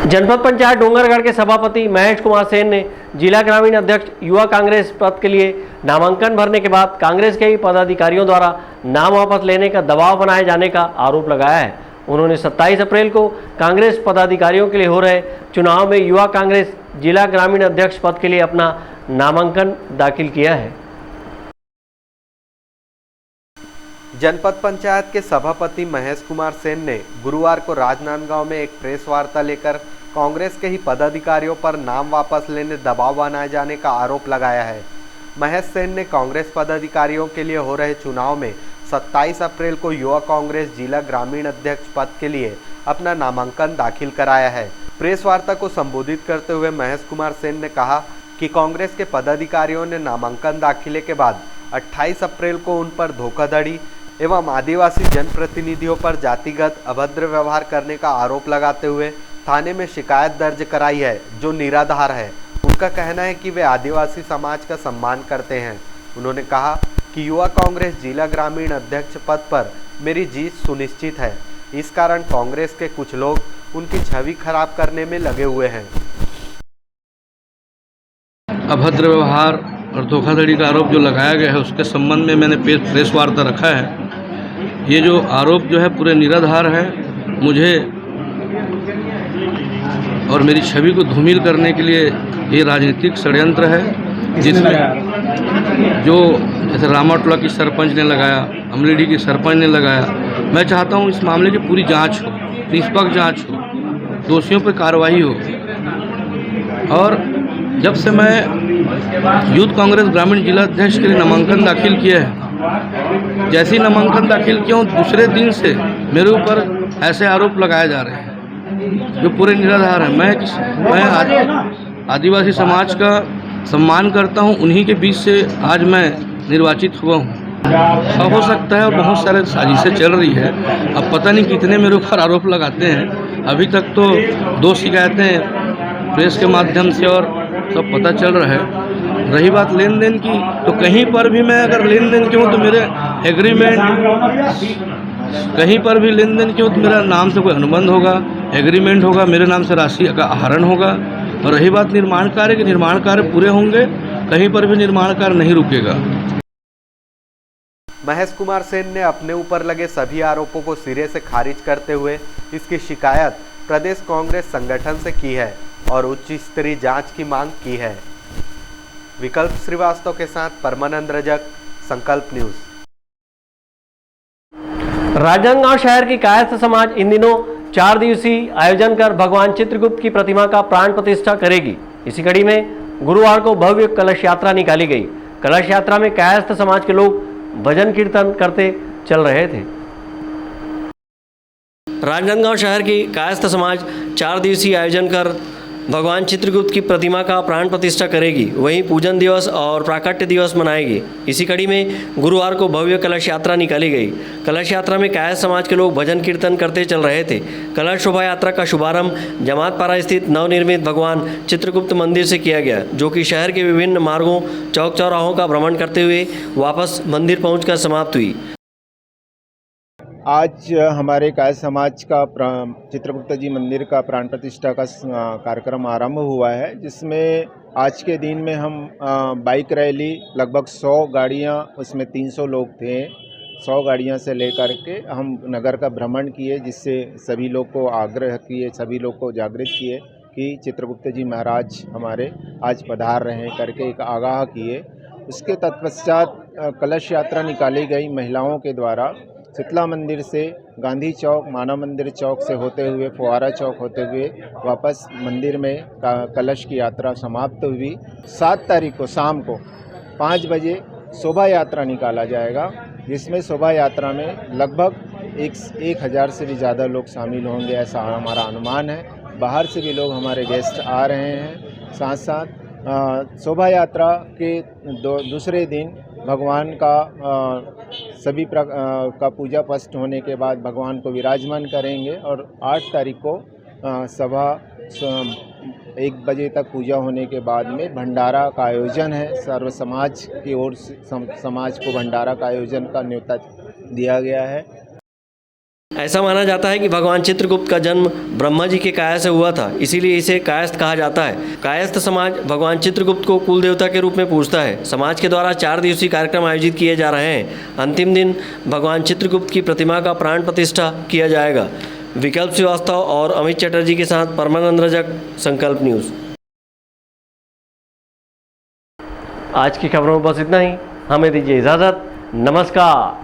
जनपद पंचायत डोंगरगढ़ के सभापति महेश कुमार सेन ने जिला ग्रामीण अध्यक्ष युवा कांग्रेस पद के लिए नामांकन भरने के बाद कांग्रेस के ही पदाधिकारियों द्वारा नाम वापस लेने का दबाव बनाए जाने का आरोप लगाया है। उन्होंने 27 अप्रैल को कांग्रेस पदाधिकारियों के लिए हो रहे चुनाव में युवा कांग्रेस जिला ग्रामीण अध्यक्ष पद के लिए अपना नामांकन दाखिल किया है। जनपद पंचायत के सभापति महेश कुमार सेन ने गुरुवार को राजनांदगांव में एक प्रेस वार्ता लेकर कांग्रेस के ही पदाधिकारियों पर नाम वापस लेने दबाव बनाए जाने का आरोप लगाया है। महेश सेन ने कांग्रेस पदाधिकारियों के लिए हो रहे चुनाव में 27 अप्रैल को युवा कांग्रेस जिला ग्रामीण अध्यक्ष पद के लिए अपना नामांकन दाखिल कराया है। प्रेस वार्ता को संबोधित करते हुए महेश कुमार सेन ने कहा कि कांग्रेस के पदाधिकारियों ने नामांकन दाखिले के बाद 28 अप्रैल को उन पर धोखाधड़ी एवं आदिवासी जनप्रतिनिधियों पर जातिगत अभद्र व्यवहार करने का आरोप लगाते हुए थाने में शिकायत दर्ज कराई है, जो निराधार है। उनका कहना है कि वे आदिवासी समाज का सम्मान करते हैं। उन्होंने कहा कि युवा कांग्रेस जिला ग्रामीण अध्यक्ष पद पर मेरी जीत सुनिश्चित है, इस कारण कांग्रेस के कुछ लोग उनकी छवि खराब करने में लगे हुए हैं। अभद्र व्यवहार और धोखाधड़ी का आरोप जो लगाया गया है, उसके संबंध में मैंने प्रेस वार्ता रखा है। ये जो आरोप जो है पूरे निराधार है। मुझे और मेरी छवि को धूमिल करने के लिए ये राजनीतिक षड्यंत्र है, जिसमें जो जैसे रामाटोला की सरपंच ने लगाया, अमलीडी की सरपंच ने लगाया। मैं चाहता हूँ इस मामले की पूरी जांच हो, निष्पक्ष जांच हो, दोषियों पर कार्रवाई हो। और जब से मैं यूथ कांग्रेस ग्रामीण जिला अध्यक्ष के लिए नामांकन दाखिल किया है, जैसे ही नामांकन दाखिल किया हूँ, दूसरे दिन से मेरे ऊपर ऐसे आरोप लगाए जा रहे हैं जो पूरे निराधार हैं। मैं आदिवासी समाज का सम्मान करता हूँ, उन्हीं के बीच से आज मैं निर्वाचित हुआ हूँ। हो सकता है और बहुत सारे साजिशें चल रही है। अब पता नहीं कितने मेरे ऊपर आरोप लगाते हैं। अभी तक तो 2 शिकायतें प्रेस के माध्यम से और सब पता चल रहा है। रही बात लेन देन की, तो कहीं पर भी मैं अगर लेन देन की हूँ तो मेरे एग्रीमेंट, कहीं पर भी लेन देन की हूँ तो मेरा नाम से कोई अनुबंध होगा, एग्रीमेंट होगा, मेरे नाम से राशि का आहरण होगा। और रही बात निर्माण कार्य की, निर्माण कार्य पूरे होंगे, कहीं पर भी निर्माण कार्य नहीं रुकेगा। महेश कुमार सेन ने अपने ऊपर लगे सभी आरोपों को सिरे से खारिज करते हुए इसकी शिकायत प्रदेश कांग्रेस संगठन से की है और उच्च स्तरीय जांच की मांग की है। विकल्प श्रीवास्तव के साथ परमानंद रजक, संकल्प न्यूज। राजनांदगांव शहर की कायस्थ समाज इन दिनों 4 दिवसीय आयोजन कर भगवान चित्रगुप्त की प्रतिमा का प्राण प्रतिष्ठा करेगी। इसी कड़ी में गुरुवार को भव्य कलश यात्रा निकाली गई। कलश यात्रा में कायस्थ समाज के लोग भजन कीर्तन करते चल रहे थे। राजनांदगांव शहर की कायस्थ समाज 4 दिवसीय आयोजन कर भगवान चित्रगुप्त की प्रतिमा का प्राण प्रतिष्ठा करेगी। वहीं पूजन दिवस और प्राकट्य दिवस मनाएगी। इसी कड़ी में गुरुवार को भव्य कलश यात्रा निकाली गई। कलश यात्रा में कायस्थ समाज के लोग भजन कीर्तन करते चल रहे थे। कलश शोभा यात्रा का शुभारंभ जमातपारा स्थित नवनिर्मित भगवान चित्रगुप्त मंदिर से किया गया, जो कि शहर के विभिन्न मार्गों, चौक चौराहों का भ्रमण करते हुए वापस मंदिर पहुंचकर समाप्त हुई। आज हमारे कायस्थ समाज का चित्रगुप्त जी मंदिर का प्राण प्रतिष्ठा का कार्यक्रम आरंभ हुआ है, जिसमें आज के दिन में हम बाइक रैली लगभग 100 गाड़ियां, उसमें 300 लोग थे, 100 गाड़ियां से लेकर के हम नगर का भ्रमण किए, जिससे सभी लोग को आग्रह किए, सभी लोग को जागृत किए कि चित्रगुप्त जी महाराज हमारे आज पधार रहे हैं करके एक आगाह किए। उसके तत्पश्चात कलश यात्रा निकाली गई महिलाओं के द्वारा। शीतला मंदिर से गांधी चौक, मानव मंदिर चौक से होते हुए फुआरा चौक होते हुए वापस मंदिर में कलश की यात्रा समाप्त हुई। 7 तारीख को शाम को 5 बजे शोभा यात्रा निकाला जाएगा, जिसमें शोभा यात्रा में लगभग 1000 से भी ज़्यादा लोग शामिल होंगे, ऐसा हमारा अनुमान है। बाहर से भी लोग हमारे गेस्ट आ रहे हैं। साथ साथ शोभा यात्रा के दूसरे दिन भगवान का सभी का पूजा पस्ट होने के बाद भगवान को विराजमान करेंगे और 8 तारीख को सभा 1 बजे तक पूजा होने के बाद में भंडारा का आयोजन है। सर्व समाज की ओर से समाज को भंडारा का आयोजन का न्योता दिया गया है। ऐसा माना जाता है कि भगवान चित्रगुप्त का जन्म ब्रह्मा जी के काया से हुआ था, इसीलिए इसे कायस्थ कहा जाता है। कायस्थ समाज भगवान चित्रगुप्त को कुल देवता के रूप में पूजता है। समाज के द्वारा 4 दिवसीय कार्यक्रम आयोजित किए जा रहे हैं। अंतिम दिन भगवान चित्रगुप्त की प्रतिमा का प्राण प्रतिष्ठा किया जाएगा। विकल्प श्रीवास्तव और अमित चटर्जी के साथ परमानंद रजक, संकल्प न्यूज। आज की खबरों में बस इतना ही। हमें दीजिए इजाजत। नमस्कार।